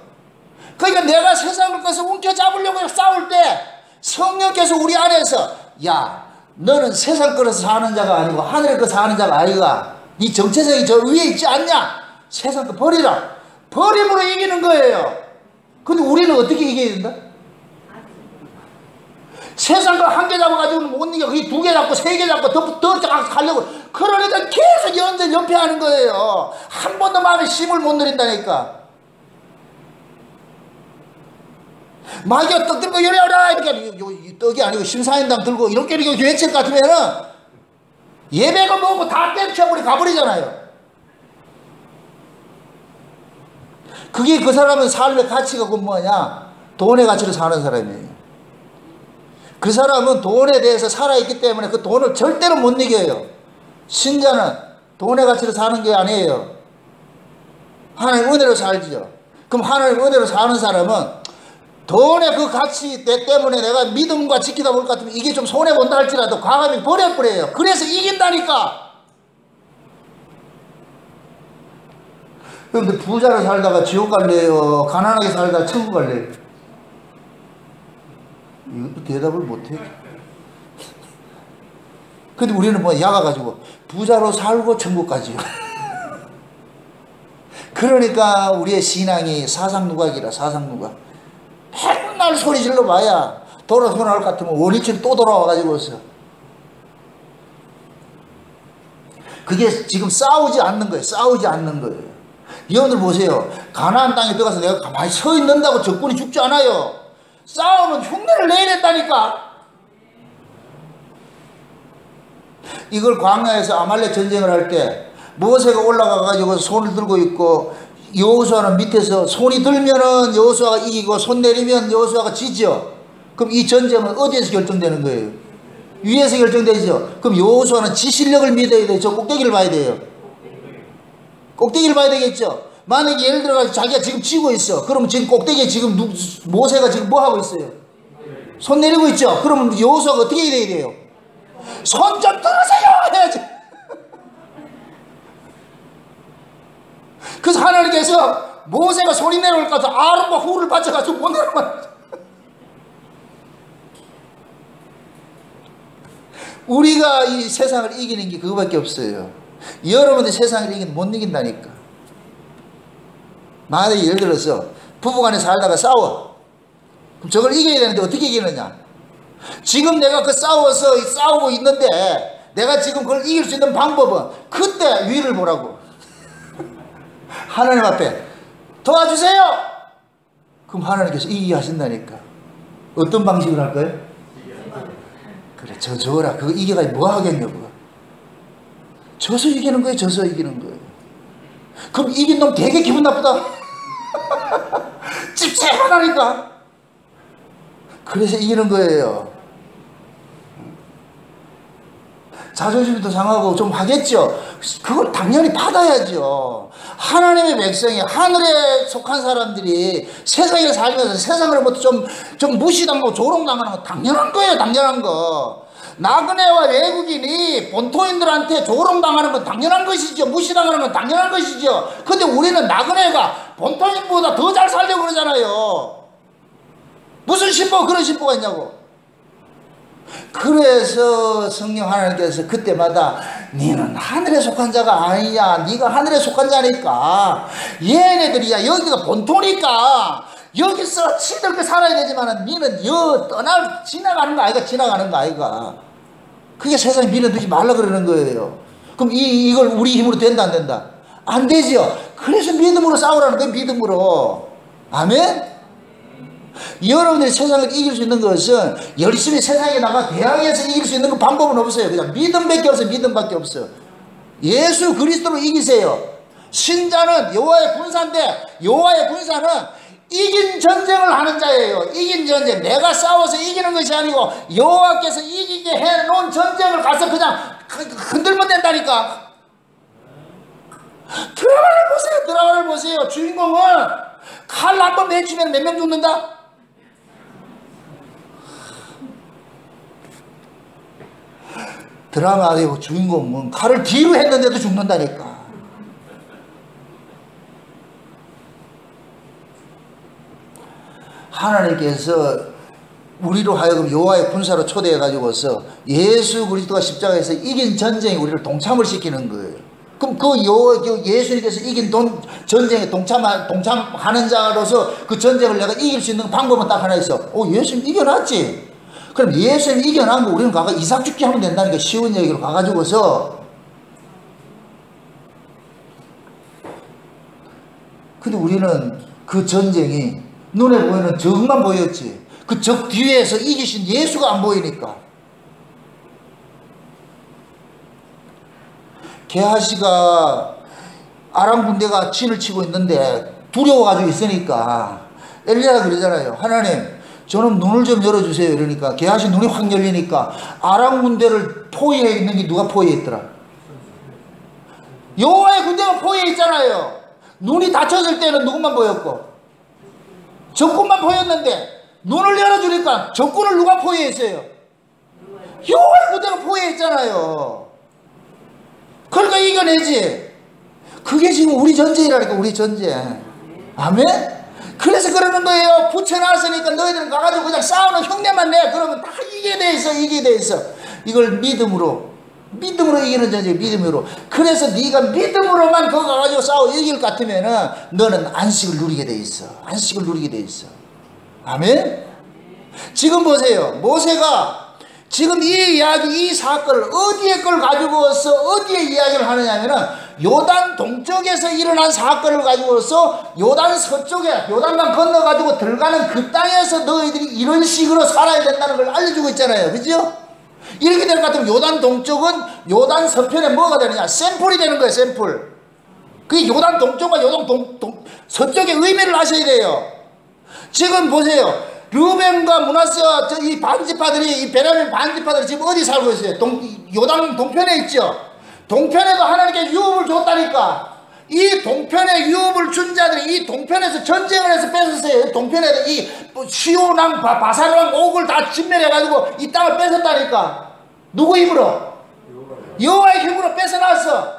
그러니까 내가 세상 것을 움켜잡으려고 싸울 때 성령께서 우리 안에서 야 너는 세상 것에서 사는 자가 아니고 하늘의 것에서 사는 자가 아니가. 네 정체성이 저 위에 있지 않냐? 세상 것 버리라. 버림으로 이기는 거예요. 근데 우리는 어떻게 이겨야 된다? 세상 거 한 개 잡아가지고는 못 이겨. 그게 두 개 잡고 세 개 잡고 더 하려고. 그러니까 계속 연패하는 거예요. 한 번도 마음에 힘을 못 누린다니까. 마귀가 떡 들고 이래라 이렇게 떡이 아니고 심사인당 들고 이렇게 외칠 것 같으면은 예배가 뭐고 다 떼쳐버리 가버리잖아요. 그게 그 사람은 삶의 가치가 뭐냐? 돈의 가치로 사는 사람이에요. 그 사람은 돈에 대해서 살아있기 때문에 그 돈을 절대로 못 이겨요. 신자는 돈의 가치로 사는 게 아니에요. 하나님 은혜로 살지요. 그럼 하나님 은혜로 사는 사람은 돈의 그 가치 때문에 내가 믿음과 지키다 볼 것 같으면 이게 좀 손해본다 할지라도 과감히 버려버려요. 그래서 이긴다니까. 그런데 부자로 살다가 지옥 갈래요? 가난하게 살다가 천국 갈래요? 이것도 대답을 못해. 근데 우리는 뭐 야가가지고 부자로 살고 천국 가지요. 그러니까 우리의 신앙이 사상누각이라. 사상누각. 맨날 소리 질러 봐야 돌아서 나올 것 같으면 원위치로 또 돌아와가지고서. 그게 지금 싸우지 않는 거예요. 싸우지 않는 거예요. 여러분들 보세요. 가나안 땅에 들어가서 내가 가만히 서 있는다고 적군이 죽지 않아요. 싸우면 흉내를 내야 된다니까. 이걸 광야에서 아말렉 전쟁을 할 때 모세가 올라가가지고 손을 들고 있고 여호수아는 밑에서 손이 들면은 여호수아가 이기고 손 내리면 여호수아가 지죠. 그럼 이 전쟁은 어디에서 결정되는 거예요? 위에서 결정되죠. 그럼 여호수아는 지 실력을 믿어야 돼요. 저 꼭대기를 봐야 돼요. 꼭대기를 봐야 되겠죠. 만약에 예를 들어 자기가 지금 지고 있어. 그러면 지금 꼭대기에 지금 모세가 지금 뭐 하고 있어요? 손 내리고 있죠. 그러면 여호수아가 어떻게 돼야 돼요? 손 좀 들으세요 해야지. 그래서 하나님께서 모세가 소리 내려올 것 같아 아론과 후를 받쳐가지고 못 내려만. 우리가 이 세상을 이기는 게 그거밖에 없어요. 여러분들 세상을 이기는 못 이긴다니까. 만약에 예를 들어서 부부간에 살다가 싸워. 그럼 저걸 이겨야 되는데 어떻게 이기느냐? 지금 내가 그 싸우고 있는데 내가 지금 그걸 이길 수 있는 방법은 그때 위를 보라고. 하나님 앞에 도와주세요. 그럼 하나님께서 이기게 하신다니까. 어떤 방식으로 할 거예요? 그래, 저라. 그거 이겨가지고 뭐 하겠냐고. 져서 이기는 거예요. 져서 이기는 거예요. 그럼 이긴 놈 되게 기분 나쁘다. 찝찝하다니까. 그래서 이기는 거예요. 자존심도 상하고 좀 하겠죠. 그걸 당연히 받아야죠. 하나님의 백성이 하늘에 속한 사람들이 세상에 살면서 세상으로부터 좀 무시당하고 조롱당하는 거 당연한 거예요. 당연한 거. 나그네와 외국인이 본토인들한테 조롱당하는 건 당연한 것이죠. 무시당하는 건 당연한 것이죠. 근데 우리는 나그네가 본토인보다 더 잘 살려고 그러잖아요. 무슨 신보가 그런 신보가 있냐고. 그래서 성령 하나님께서 그때마다 너는 하늘에 속한 자가 아니냐. 네가 하늘에 속한 자니까. 얘네들이야 여기가 본토니까 여기서 시들게 살아야 되지만 너는 지나가는 거 아이가. 지나가는 거 아이가. 그게 세상에 밀어두지 말라 그러는 거예요. 그럼 이걸 우리 힘으로 된다 안 된다? 안 되죠. 그래서 믿음으로 싸우라는 거예요. 믿음으로. 아멘. 여러분들이 세상을 이길 수 있는 것은 열심히 세상에 나가 대항해서 이길 수 있는 방법은 없어요. 그냥 믿음밖에 없어요. 믿음밖에 없어요. 예수 그리스도로 이기세요. 신자는 여호와의 군사인데 여호와의 군사는 이긴 전쟁을 하는 자예요. 이긴 전쟁. 내가 싸워서 이기는 것이 아니고 여호와께서 이기게 해놓은 전쟁을 가서 그냥 흔들면 된다니까. 드라마를 보세요. 드라마를 보세요. 주인공은 칼 한 번 맺히면 몇 명 죽는다? 드라마의 주인공은 칼을 뒤로 했는데도 죽는다니까. 하나님께서 우리로 하여금 여호와의 군사로 초대해 가지고서 예수 그리스도가 십자가에서 이긴 전쟁에 우리를 동참을 시키는 거예요. 그럼 그 예수님께서 이긴 전쟁에 동참하는 자로서 그 전쟁을 내가 이길 수 있는 방법은 딱 하나 있어. 예수님 이겨놨지. 그럼 예수님 이겨난 거 우리는 가가 이삭 죽기 하면 된다니까. 쉬운 얘기로 가가지고서. 근데 우리는 그 전쟁이 눈에 보이는 적만 보였지. 그 적 뒤에서 이기신 예수가 안 보이니까. 게하시가 아람 군대가 진을 치고 있는데 두려워가지고 있으니까 엘리야가 그러잖아요. 하나님 저는 눈을 좀 열어주세요. 이러니까 게하시 눈이 확 열리니까 아람 군대를 포위해 있는 게 누가 포위했더라? 여호와의 군대가 포위해 있잖아요. 눈이 닫혀질 때는 누구만 보였고 적군만 보였는데 눈을 열어주니까 적군을 누가 포위했어요? 여호와의 군대가 포위했잖아요. 그러니까 이겨내지. 그게 지금 우리 전쟁이라니까. 우리 전쟁. 아멘? 그래서 그러는 거예요. 붙여놨으니까 너희들은 가가지고 그냥 싸우는 흉내만 내. 그러면 다 이기게 돼 있어. 이기게 돼 있어. 이걸 믿음으로 믿음으로 이기는 전쟁, 믿음으로. 그래서 네가 믿음으로만 그거 가지고 싸워 이길 것 같으면은 너는 안식을 누리게 돼 있어. 안식을 누리게 돼 있어. 아멘? 지금 보세요. 모세가 지금 이 이야기, 이 사건을 어디에 걸 가지고서 어디에 이야기를 하느냐면은 요단 동쪽에서 일어난 사건을 가지고서 요단 서쪽에 요단강 건너가지고 들어가는 그 땅에서 너희들이 이런 식으로 살아야 된다는 걸 알려주고 있잖아요. 그죠? 이렇게 될 것 같으면 요단 동쪽은 요단 서편에 뭐가 되느냐? 샘플이 되는 거예요. 샘플. 그게 요단 동쪽과 요단 서쪽의 의미를 아셔야 돼요. 지금 보세요. 르벤과 므낫세 이 반지파들이, 이 베냐민 반지파들이 지금 어디 살고 있어요? 요단 동편에 있죠. 동편에도 하나님께 유업을 줬다니까. 이 동편에 유업을 준 자들이 이 동편에서 전쟁을 해서 뺏었어요. 동편에 이 시온왕 바산왕 옥을 다 진멸해가지고 이 땅을 뺏었다니까. 누구 힘으로? 여호와의 힘으로 뺏어놨어.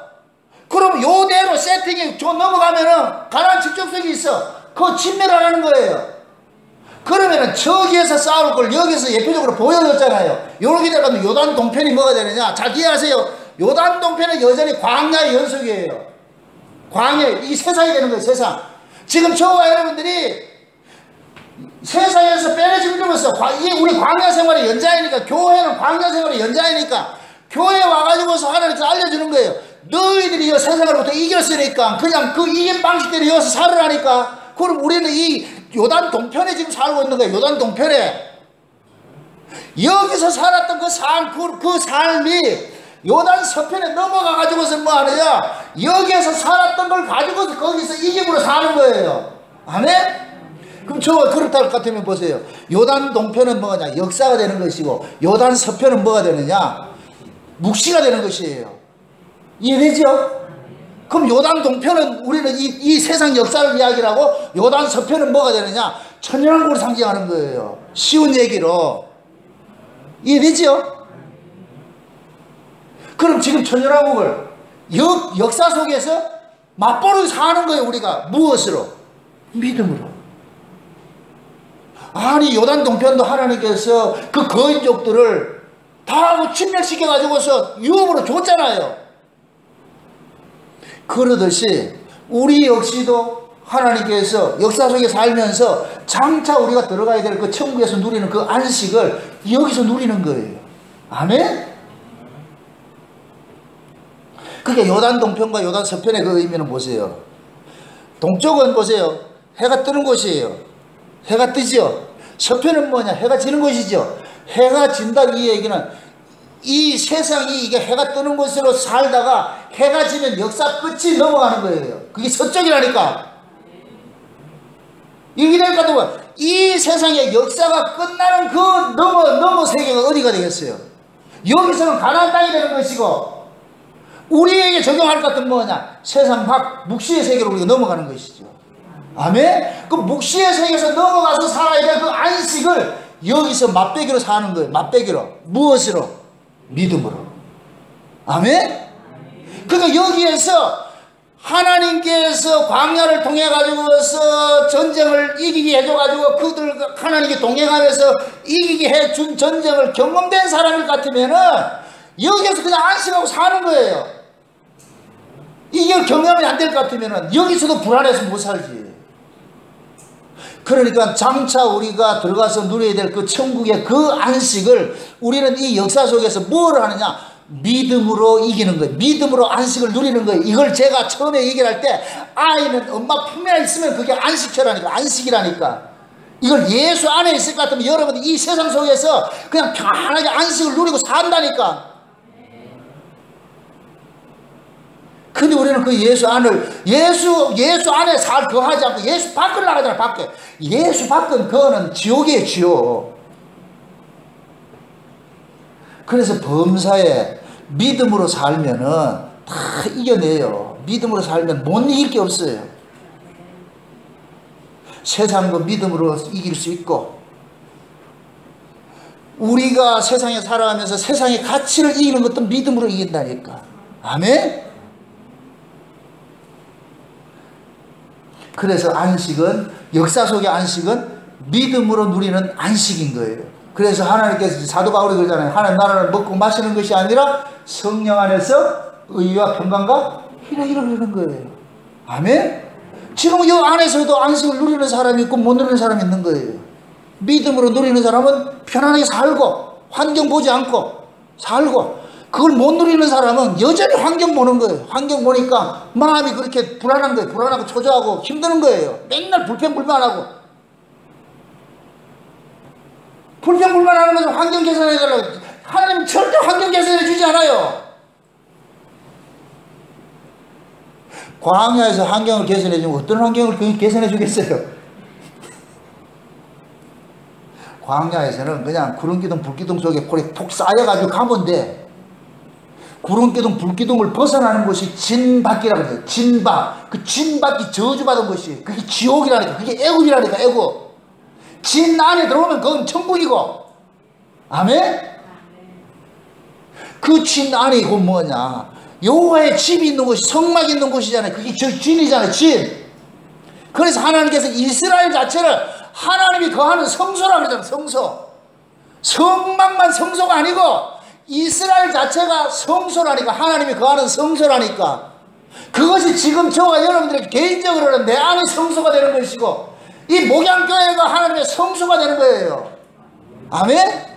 그럼 요대로 세팅이 좀 넘어가면은 가나안 직접적이 있어. 그거 진멸하라는 거예요. 그러면은 저기에서 싸울 걸 여기서 예표적으로 보여줬잖아요. 요렇게 되면 요단 동편이 뭐가 되느냐? 잘 이해하세요. 요단 동편은 여전히 광야의 연속이에요. 광야, 이 세상이 되는 거예요. 세상. 지금 저와 여러분들이 세상에서 빼내지면서 우리 광야 생활의 연장이니까, 교회는 광야 생활의 연장이니까 교회에 와가지고서 하나님께서 알려주는 거예요. 너희들이 이 세상으로부터 이겼으니까 그냥 그 이긴 방식대로 여기서 살으라니까. 그럼 우리는 이 요단 동편에 지금 살고 있는 거예요. 요단 동편에. 여기서 살았던 그 삶이 요단 서편에 넘어가가지고서 뭐 하느냐? 여기에서 살았던 걸 가지고서 거기서 이김으로 사는 거예요. 아멘? 그럼 저와 그렇다 할 것 같으면 보세요. 요단 동편은 뭐냐? 역사가 되는 것이고, 요단 서편은 뭐가 되느냐? 묵시가 되는 것이에요. 이해되죠? 그럼 요단 동편은 우리는 이 세상 역사를 이야기하고, 요단 서편은 뭐가 되느냐? 천연왕국을 상징하는 거예요. 쉬운 얘기로. 이해되죠? 그럼 지금 천연왕국을 역사 속에서 맛보러 사는 거예요. 우리가 무엇으로? 믿음으로. 아니 요단 동편도 하나님께서 그 거인족들을 다 침략시켜 가지고서 유업으로 줬잖아요. 그러듯이 우리 역시도 하나님께서 역사 속에 살면서 장차 우리가 들어가야 될 그 천국에서 누리는 그 안식을 여기서 누리는 거예요. 아멘? 그러니까 요단 동편과 요단 서편의 그 의미는 보세요. 동쪽은 보세요. 해가 뜨는 곳이에요. 해가 뜨죠. 서편은 뭐냐? 해가 지는 곳이죠. 해가 진다 이 얘기는 이 세상이 이게 해가 뜨는 곳으로 살다가 해가 지면 역사 끝이 넘어가는 거예요. 그게 서쪽이라니까. 이게 될 것 같으면 이 세상의 역사가 끝나는 그 넘어 세계가 어디가 되겠어요? 여기서는 가나안 땅이 되는 것이고, 우리에게 적용할 것 같은 뭐냐? 세상 밖 묵시의 세계로 우리가 넘어가는 것이죠. 아멘? 그 묵시의 세계에서 넘어가서 살아야 될 그 안식을 여기서 맛배기로 사는 거예요. 맛배기로. 무엇으로? 믿음으로. 아멘? 그러니까 여기에서 하나님께서 광야를 통해 가지고서 전쟁을 이기게 해줘 가지고 그들 하나님께 동행하면서 이기게 해준 전쟁을 경험된 사람일 같으면은 여기에서 그냥 안심하고 사는 거예요. 이게 경험이 안 될 것 같으면은 여기서도 불안해서 못 살지. 그러니까 장차 우리가 들어가서 누려야 될 그 천국의 그 안식을 우리는 이 역사 속에서 뭘 하느냐? 믿음으로 이기는 거예요. 믿음으로 안식을 누리는 거예요. 이걸 제가 처음에 얘기를 할 때 아이는 엄마 품에 있으면 그게 안식처라니까. 안식이라니까. 이걸 예수 안에 있을 것 같으면 여러분이 이 세상 속에서 그냥 편안하게 안식을 누리고 산다니까. 근데 우리는 그 예수 안을 예수 안에 살 거하지 않고 예수 밖을 나가잖아. 밖에. 예수 밖은 그거는 지옥이에요. 지옥. 그래서 범사에 믿음으로 살면은 다 이겨내요. 믿음으로 살면 못 이길 게 없어요. 세상도 믿음으로 이길 수 있고, 우리가 세상에 살아가면서 세상의 가치를 이기는 것도 믿음으로 이긴다니까. 아멘? 그래서 안식은, 역사 속의 안식은 믿음으로 누리는 안식인 거예요. 그래서 하나님께서 사도 바울이 그러잖아요. 하나님 나라를 먹고 마시는 것이 아니라 성령 안에서 의와 평강과 희락이라고 그러는 거예요. 아멘? 지금 이 안에서도 안식을 누리는 사람이 있고 못 누리는 사람이 있는 거예요. 믿음으로 누리는 사람은 편안하게 살고 환경 보지 않고 살고, 그걸 못 누리는 사람은 여전히 환경 보는 거예요. 환경 보니까 마음이 그렇게 불안한 거예요. 불안하고 초조하고 힘드는 거예요. 맨날 불평불만하고. 불평불만하는 것은 환경 개선해달라고. 하나님 절대 환경 개선해 주지 않아요. 광야에서 환경을 개선해 주면 어떤 환경을 개선해 주겠어요? 광야에서는 그냥 구름기둥 불기둥 속에 콜이 푹 쌓여가지고 가면 돼. 구름기둥 불기둥을 벗어나는 것이 진밖이라고 해요. 진밖. 그 진밖이 저주받은 것이, 그게 지옥이라니까. 그게 애굽이라니까. 애굽. 진 안에 들어오면 그건 천국이고. 아멘? 그 진 안에 그건 뭐냐, 여호와의 집이 있는 곳이, 성막이 있는 곳이잖아요. 그게 저 진이잖아요. 진. 그래서 하나님께서 이스라엘 자체를 하나님이 거하는 성소라고 그러잖아요. 성소. 성막만 성소가 아니고 이스라엘 자체가 성소라니까. 하나님이 거하는 성소라니까. 그것이 지금 저와 여러분들의 개인적으로는 내 안의 성소가 되는 것이고, 이 목양교회가 하나님의 성소가 되는 거예요. 아멘?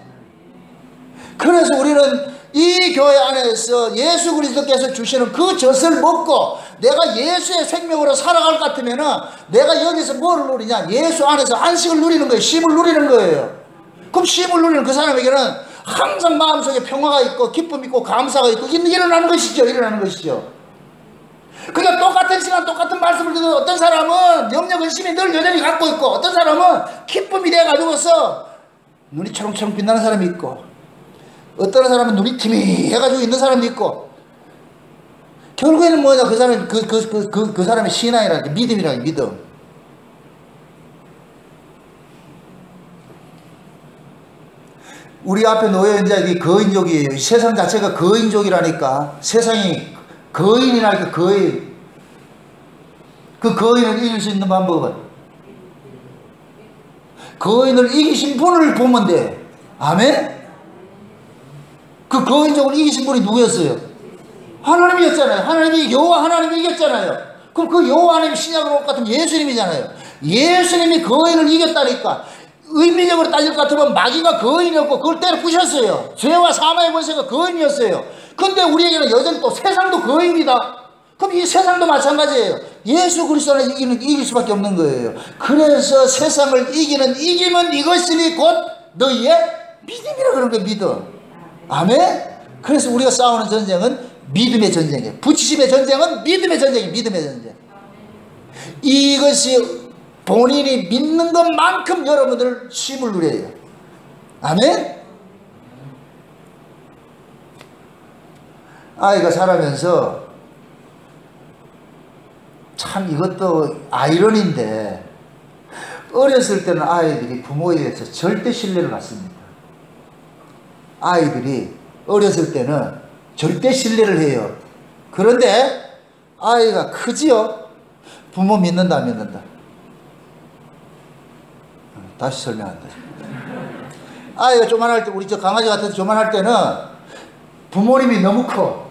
그래서 우리는 이 교회 안에서 예수 그리스도께서 주시는 그 젖을 먹고 내가 예수의 생명으로 살아갈 것 같으면은 내가 여기서 뭐를 누리냐? 예수 안에서 안식을 누리는 거예요. 쉼을 누리는 거예요. 그럼 쉼을 누리는 그 사람에게는 항상 마음속에 평화가 있고 기쁨이 있고 감사가 있고 일어나는 것이죠. 일어나는 것이죠. 그러니까 똑같은 시간 똑같은 말씀을 듣는 어떤 사람은 염려 근심이 늘 여전히 갖고 있고, 어떤 사람은 기쁨이 돼가지고서 눈이 초롱초롱 빛나는 사람이 있고, 어떤 사람은 눈이 티미해가지고 있는 사람도 있고, 결국에는 뭐냐, 그 사람, 그 사람의 신앙이라는 게 믿음이라는 게 믿음. 우리 앞에 놓여 있는 자가 거인족이에요. 세상 자체가 거인족이라니까. 세상이 거인이라니까. 거인. 그 거인을 이길 수 있는 방법은 거인을 이기신 분을 보면 돼. 아멘? 그 거인족을 이기신 분이 누구였어요? 하나님이었잖아요. 하나님이, 여호와 하나님이 이겼잖아요. 그럼 그 여호와 하나님이 신약으로 올 것 같으면 예수님이잖아요. 예수님이 거인을 이겼다니까. 의미적으로 따질 것 같으면 마귀가 거인이었고 그걸 때려 부셨어요. 죄와 사망의 권세가 거인이었어요. 근데 우리에게는 여전히 또 세상도 거인이다. 그럼 이 세상도 마찬가지예요. 예수 그리스도를 이길 수밖에 없는 거예요. 그래서 세상을 이기면 이것이니 곧 너희의 믿음이라 그런 거예요. 믿음. 아멘? 그래서 우리가 싸우는 전쟁은 믿음의 전쟁이에요. 부치심의 전쟁은 믿음의 전쟁이에요. 믿음의 전쟁. 이것이 본인이 믿는 것만큼 여러분들 쉼을 누려요. 아멘? 아이가 자라면서 참 이것도 아이러니인데, 어렸을 때는 아이들이 부모에 대해서 절대 신뢰를 갖습니다. 아이들이 어렸을 때는 절대 신뢰를 해요. 그런데 아이가 크지요? 부모 믿는다 안 믿는다? 다시 설명한다. 아이가 조만할 때, 우리 저 강아지 같은 조만할 때는 부모님이 너무 커.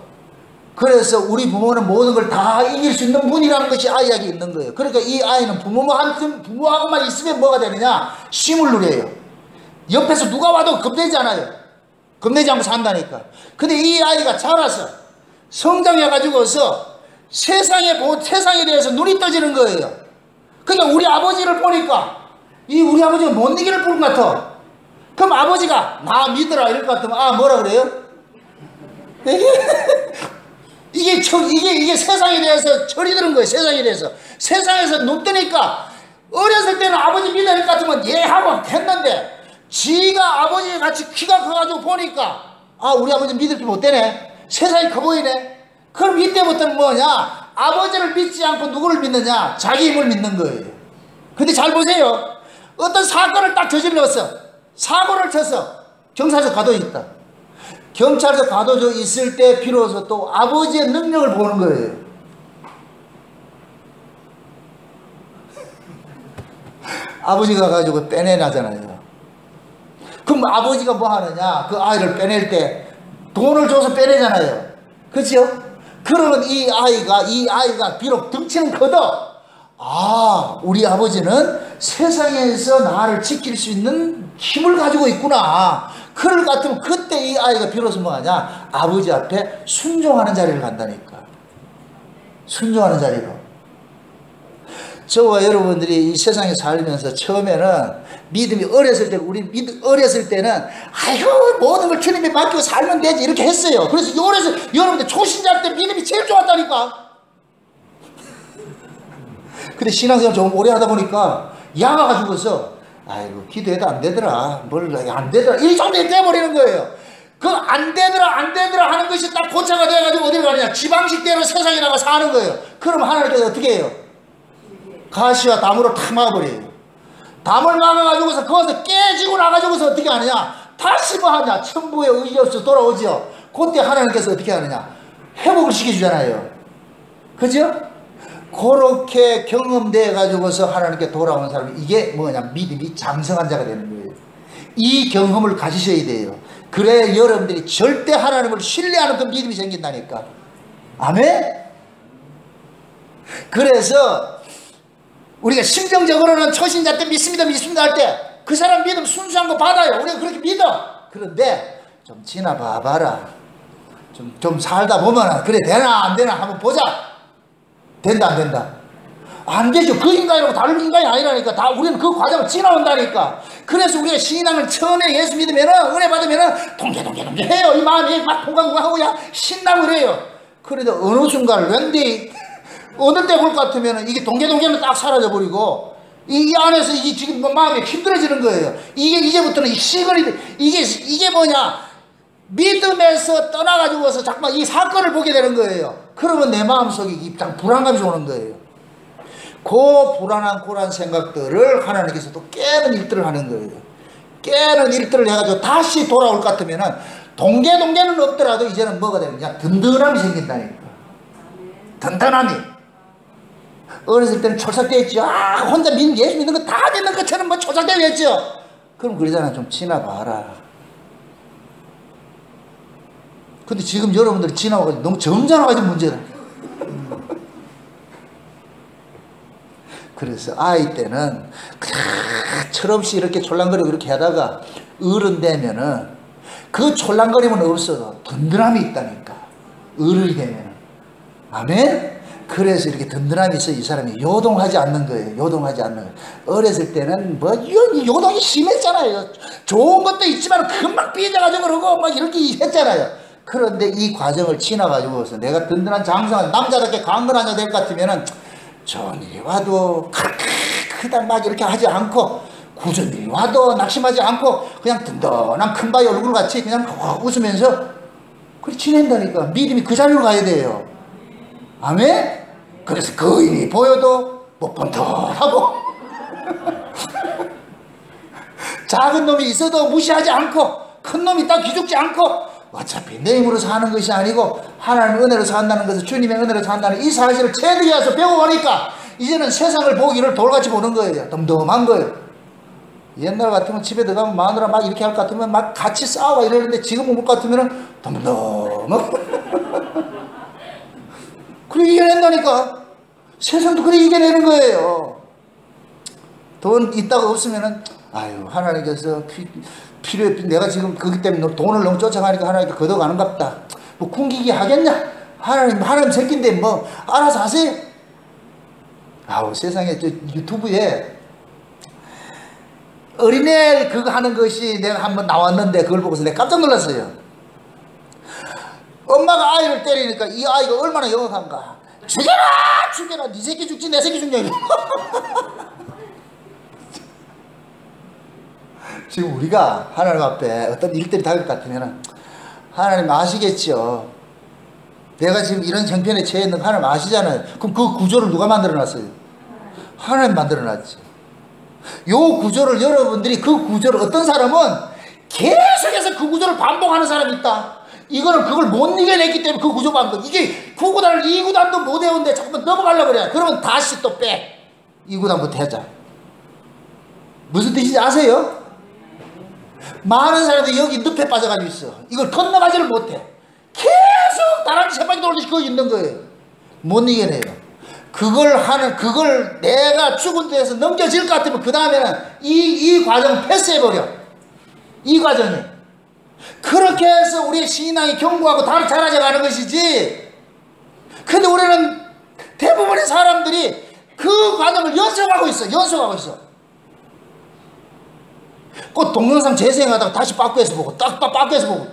그래서 우리 부모는 모든 걸 다 이길 수 있는 분이라는 것이 아이에게 있는 거예요. 그러니까 이 아이는 부모하고만 있으면 뭐가 되느냐? 쉼을 누려요. 옆에서 누가 와도 겁내지 않아요. 겁내지 않고 산다니까. 근데 이 아이가 자라서 성장해가지고서 세상에 대해서 눈이 떠지는 거예요. 그러니까 우리 아버지를 보니까 우리 아버지가 못 이기는 분 같아. 그럼 아버지가 나 믿어라 이럴 것 같으면 뭐라 그래요? 이게 세상에 대해서 철이 드는 거예요. 세상에 대해서. 세상에서 눈 뜨니까 어렸을 때는 아버지 믿어야 할 것 같으면 예 하고 했는데, 지가 아버지 같이 키가 커가지고 보니까 우리 아버지 믿을 게 못 되네. 세상이 커 보이네. 그럼 이때부터는 뭐냐? 아버지를 믿지 않고 누구를 믿느냐? 자기 힘을 믿는 거예요. 근데 잘 보세요. 어떤 사건을 딱 저질렀어. 사고를 쳐서 경찰서 가둬 있다. 경찰서 가둬져 있을 때 비로소 또 아버지의 능력을 보는 거예요. 아버지가 가지고 빼내나잖아요. 그럼 아버지가 뭐 하느냐? 그 아이를 빼낼 때 돈을 줘서 빼내잖아요. 그죠? 그러면 이 아이가 비록 덩치는 커도, 아, 우리 아버지는 세상에서 나를 지킬 수 있는 힘을 가지고 있구나. 그럴 것 같으면 그때 이 아이가 비로소 뭐하냐? 아버지 앞에 순종하는 자리를 간다니까. 순종하는 자리로. 저와 여러분들이 이 세상에 살면서 처음에는 믿음이 어렸을 때, 우리 어렸을 때는 아이고 모든 걸 주님에 맡기고 살면 되지 이렇게 했어요. 그래서 여러분들 초신자 때 믿음이 제일 좋았다니까. 근데 신앙생활 좀 오래 하다 보니까 야가가 죽어서 아이고 기도해도 안 되더라, 뭘 안 되더라, 이 정도에 돼버리는 거예요. 그 안 되더라 하는 것이 딱 고차가 돼가지고 어디로 가느냐? 지방식대로 세상에 나가 사는 거예요. 그럼 하나님께서 어떻게 해요? 가시와 담으로 탁 막아버려요. 담을 막아가지고서 거기서 깨지고 나가지고서 어떻게 하느냐? 다시 뭐 하냐? 천부의 의지 없어 돌아오죠. 그때 하나님께서 어떻게 하느냐? 회복을 시켜주잖아요. 그죠? 그렇게 경험돼 가지고서 하나님께 돌아오는 사람이, 이게 뭐냐? 믿음이 장성한 자가 되는 거예요. 이 경험을 가지셔야 돼요. 그래 여러분들이 절대 하나님을 신뢰하는 그 믿음이 생긴다니까. 아멘? 그래서 우리가 심정적으로는 초신자 때 믿습니다 할 때 그 사람 믿음 순수한 거 받아요. 우리가 그렇게 믿어. 그런데 좀 지나봐 봐라. 좀 살다 보면 그래 되나 안 되나 한번 보자. 된다 안 된다? 안 되죠. 그 인간이라고 다른 인간이 아니라니까. 다 우리는 그 과정을 지나온다니까. 그래서 우리가 신앙을 처음에 예수 믿으면은, 은혜 받으면은 동계 해요. 이 마음이 막 공감하고 야 신나고 그래요. 그래도 어느 순간 왠지 어느 때 볼 것 같으면은 이게 동계는 딱 사라져 버리고 이 안에서 이게 지금 마음이 힘들어지는 거예요. 이제부터는 이게 뭐냐? 믿음에서 떠나가지고서 잠깐만 이 사건을 보게 되는 거예요. 그러면 내 마음속에 불안감이 오는 거예요. 그 불안한 생각들을 하나님께서 또 깨는 일들을 하는 거예요. 깨는 일들을 해가지고 다시 돌아올 것 같으면은 동계는 없더라도 이제는 뭐가 되느냐? 든든함이 생긴다니까. 든든함이. 어렸을 때는 촐싹되어 있죠. 아, 혼자 예수 믿는 거 다 믿는 것처럼 뭐 촐싹되어 있죠. 그럼 그러잖아. 좀 지나봐라. 근데 지금 여러분들이 지나와가지고 너무 점잖아가지고 문제다. 그래서 아이 때는 철없이 이렇게 촐랑거리고 이렇게 하다가 어른 되면은 그 촐랑거림은 없어도 든든함이 있다니까. 어른이 되면은. 아멘? 그래서 이렇게 든든함이 있어 이 사람이 요동하지 않는 거예요. 요동하지 않는 거예요. 어렸을 때는 뭐 요동이 심했잖아요. 좋은 것도 있지만 금방 삐져가지고 그러고 막 이렇게 했잖아요. 그런데 이 과정을 지나가지고서 내가 든든한 장성한 남자답게 강건한 자 될 것 같으면은 좋은 일이 와도 크다 막 이렇게 하지 않고, 굳은 일이 와도 낙심하지 않고 그냥 든든한 큰바위 얼굴같이 그냥 웃으면서 그렇게 지낸다니까. 믿음이 그 자리로 가야 돼요. 아멘? 그래서 거인이 보여도 못 본 듯하고 작은 놈이 있어도 무시하지 않고 큰 놈이 딱 기죽지 않고, 어차피 내 힘으로 사는 것이 아니고 하나님의 은혜로 산다는 것은, 주님의 은혜로 산다는 이 사실을 체득해 와서 배워보니까 이제는 세상을 보기를 돌같이 보는 거예요. 덤덤한 거예요. 옛날 같으면 집에 들어가면 마누라 막 이렇게 할 것 같으면 막 같이 싸우고 이러는데 지금은 못 같으면은 덤덤하고 그래 이겨낸다니까. 세상도 그래 이겨내는 거예요. 돈 있다가 없으면은 아유 하나님께서 필요해, 내가 지금 그기 때문에 돈을 너무 쫓아가니까 하나님께 걷어가는갑다. 뭐 궁기기 하겠냐? 하나님 새끼인데 뭐 알아서 하세요. 아우 세상에 저 유튜브에 어린애 그거 하는 것이 내가 한번 나왔는데 그걸 보고서 내가 깜짝 놀랐어요. 엄마가 아이를 때리니까 이 아이가 얼마나 영악한가. 죽여라 네 새끼 죽지 내 새끼 죽냐. 지금 우리가 하나님 앞에 어떤 일들이 닿을 것 같으면 하나님 아시겠죠. 내가 지금 이런 형편에 처해 있는 거 하나님 아시잖아요. 그럼 그 구조를 누가 만들어놨어요? 하나님 만들어놨지. 요 구조를 여러분들이, 그 구조를 어떤 사람은 계속해서 그 구조를 반복하는 사람이 있다. 이거는 그걸 못 이겨냈기 때문에 그 구조 반복. 이게 9구단을 2구단도 못 외운데 자꾸만 넘어가려고 그래. 그러면 다시 또 빼. 2구단부터 하자. 무슨 뜻인지 아세요? 많은 사람들이 여기 늪에 빠져가지고 있어. 이걸 건너가지를 못해. 계속 다람쥐 세 바퀴 돌듯이 거기 있는 거예요. 못 이겨내요. 그걸 내가 죽은 데에서 넘겨질 것 같으면 그 다음에는 이 과정 패스해버려. 이 과정이. 그렇게 해서 우리의 신앙이 견고하고 자라져 가는 것이지. 근데 우리는 대부분의 사람들이 그 과정을 연속하고 있어. 그 동영상 재생하다가 다시 빠꾸해서 보고 빠꾸해서 보고.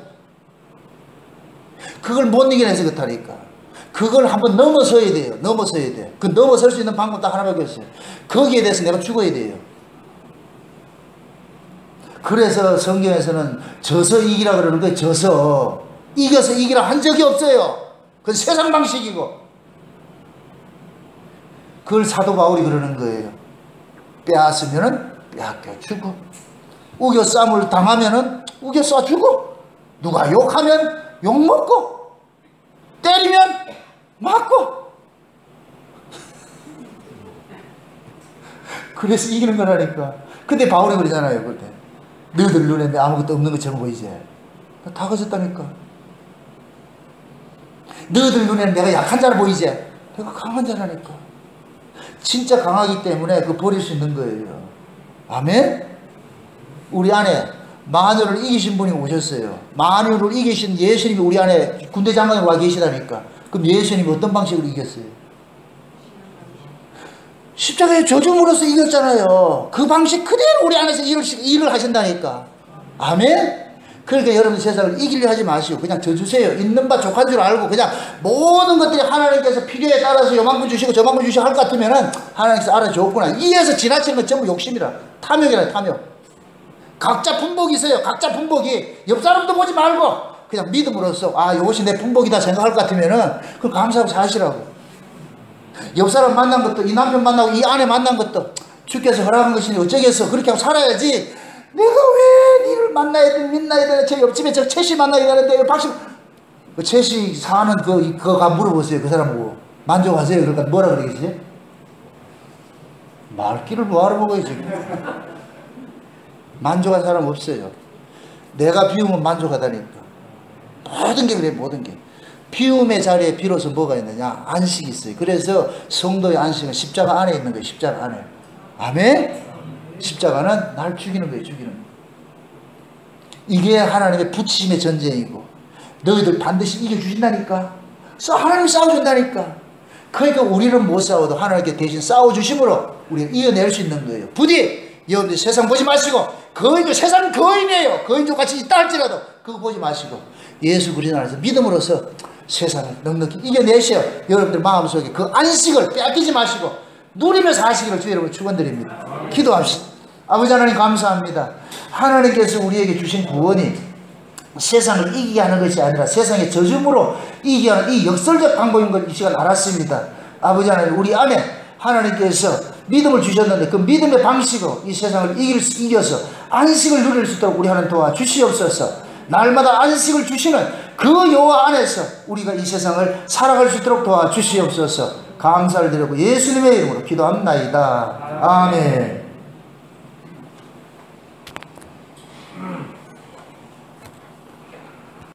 그걸 못 이겨내서 그렇다니까. 그걸 한번 넘어서야 돼요. 그 넘어설 수 있는 방법 딱 하나밖에 없어요. 거기에 대해서 내가 죽어야 돼요. 그래서 성경에서는 져서 이기라 그러는 거예요. 져서. 이겨서 이기라 한 적이 없어요. 그건 세상 방식이고. 그걸 사도 바울이 그러는 거예요. 빼앗으면은 빼앗겨주고, 우겨 싸움을 당하면은 우겨 쏴주고, 누가 욕하면 욕먹고, 때리면 맞고. 그래서 이기는 거라니까. 근데 바울이 그러잖아요. 그때 너희들 눈에 아무것도 없는 것처럼 보이지? 다 가졌다니까. 너희들 눈에는 내가 약한 자로 보이지? 내가 강한 자라니까. 진짜 강하기 때문에 그 버릴 수 있는 거예요. 아멘? 우리 안에 만유를 이기신 분이 오셨어요. 만유를 이기신 예수님이 우리 안에 군대 장관으로 와 계시다니까. 그럼 예수님이 어떤 방식으로 이겼어요? 십자가에 저줌으로써 이겼잖아요. 그 방식 그대로 우리 안에서 일을 하신다니까. 아멘? 그러니까 여러분 세상을 이기려 하지 마시고 그냥 져주세요. 있는 바 족한 줄 알고 그냥 모든 것들이 하나님께서 필요에 따라서 요만큼 주시고 저만큼 주시고 할 것 같으면은 하나님께서 알아줬구나. 이에서 지나치는 건 전부 욕심이라. 탐욕이라. 탐욕. 각자 분복이 있어요. 각자 분복이. 옆 사람도 보지 말고 그냥 믿음으로써 이것이 내 분복이다 생각할 것 같으면은 그걸 감사하고 사시라고. 옆 사람 만난 것도 이 남편 만나고 이 아내 만난 것도 주께서 허락한 것이니 어쩌겠어. 그렇게 하고 살아야지. 내가 왜 니를 만나야 돼, 믿나야 돼. 저 옆집에 저 채씨 만나야 되는데 박씨 그 채씨 사는 그거 가 물어보세요. 그 사람하고 만족하세요. 그러니까 뭐라 그러겠지? 말귀를 뭐하러 먹어야지. 만족한 사람 없어요. 내가 비우면 만족하다니까. 모든 게 그래. 모든 게. 비움의 자리에 비로소 뭐가 있느냐? 안식이 있어요. 그래서 성도의 안식은 십자가 안에 있는 거예요. 십자가 안에. 아멘? 십자가는 날 죽이는 거예요. 죽이는 거예요. 이게 하나님의 붙이심의 전쟁이고 너희들 반드시 이겨주신다니까. 하나님이 싸워준다니까. 그러니까 우리는 못 싸워도 하나님께 대신 싸워주심으로 우리가 이겨낼 수 있는 거예요. 부디 여러분들 세상 보지 마시고 세상은 거인이에요. 거인도 같이 있다 할지라도 그거 보지 마시고 예수 그리스도 안에서 믿음으로써 세상을 넉넉히 이겨내셔. 여러분들 마음속에 그 안식을 빼앗기지 마시고 누리면서 하시기를 주 여러분 축원드립니다. 기도합시다. 아버지 하나님 감사합니다. 하나님께서 우리에게 주신 구원이 세상을 이기게 하는 것이 아니라 세상의 저주로 이기게 하는 이 역설적 방법인 걸 이 시간 알았습니다. 아버지 하나님 우리 안에 하나님께서 믿음을 주셨는데 그 믿음의 방식으로 이 세상을 이겨서 안식을 누릴 수 있도록 우리 하나님 도와주시옵소서. 날마다 안식을 주시는 그 여호와 안에서 우리가 이 세상을 살아갈 수 있도록 도와주시옵소서. 감사를 드리고 예수님의 이름으로 기도합나이다. 아멘.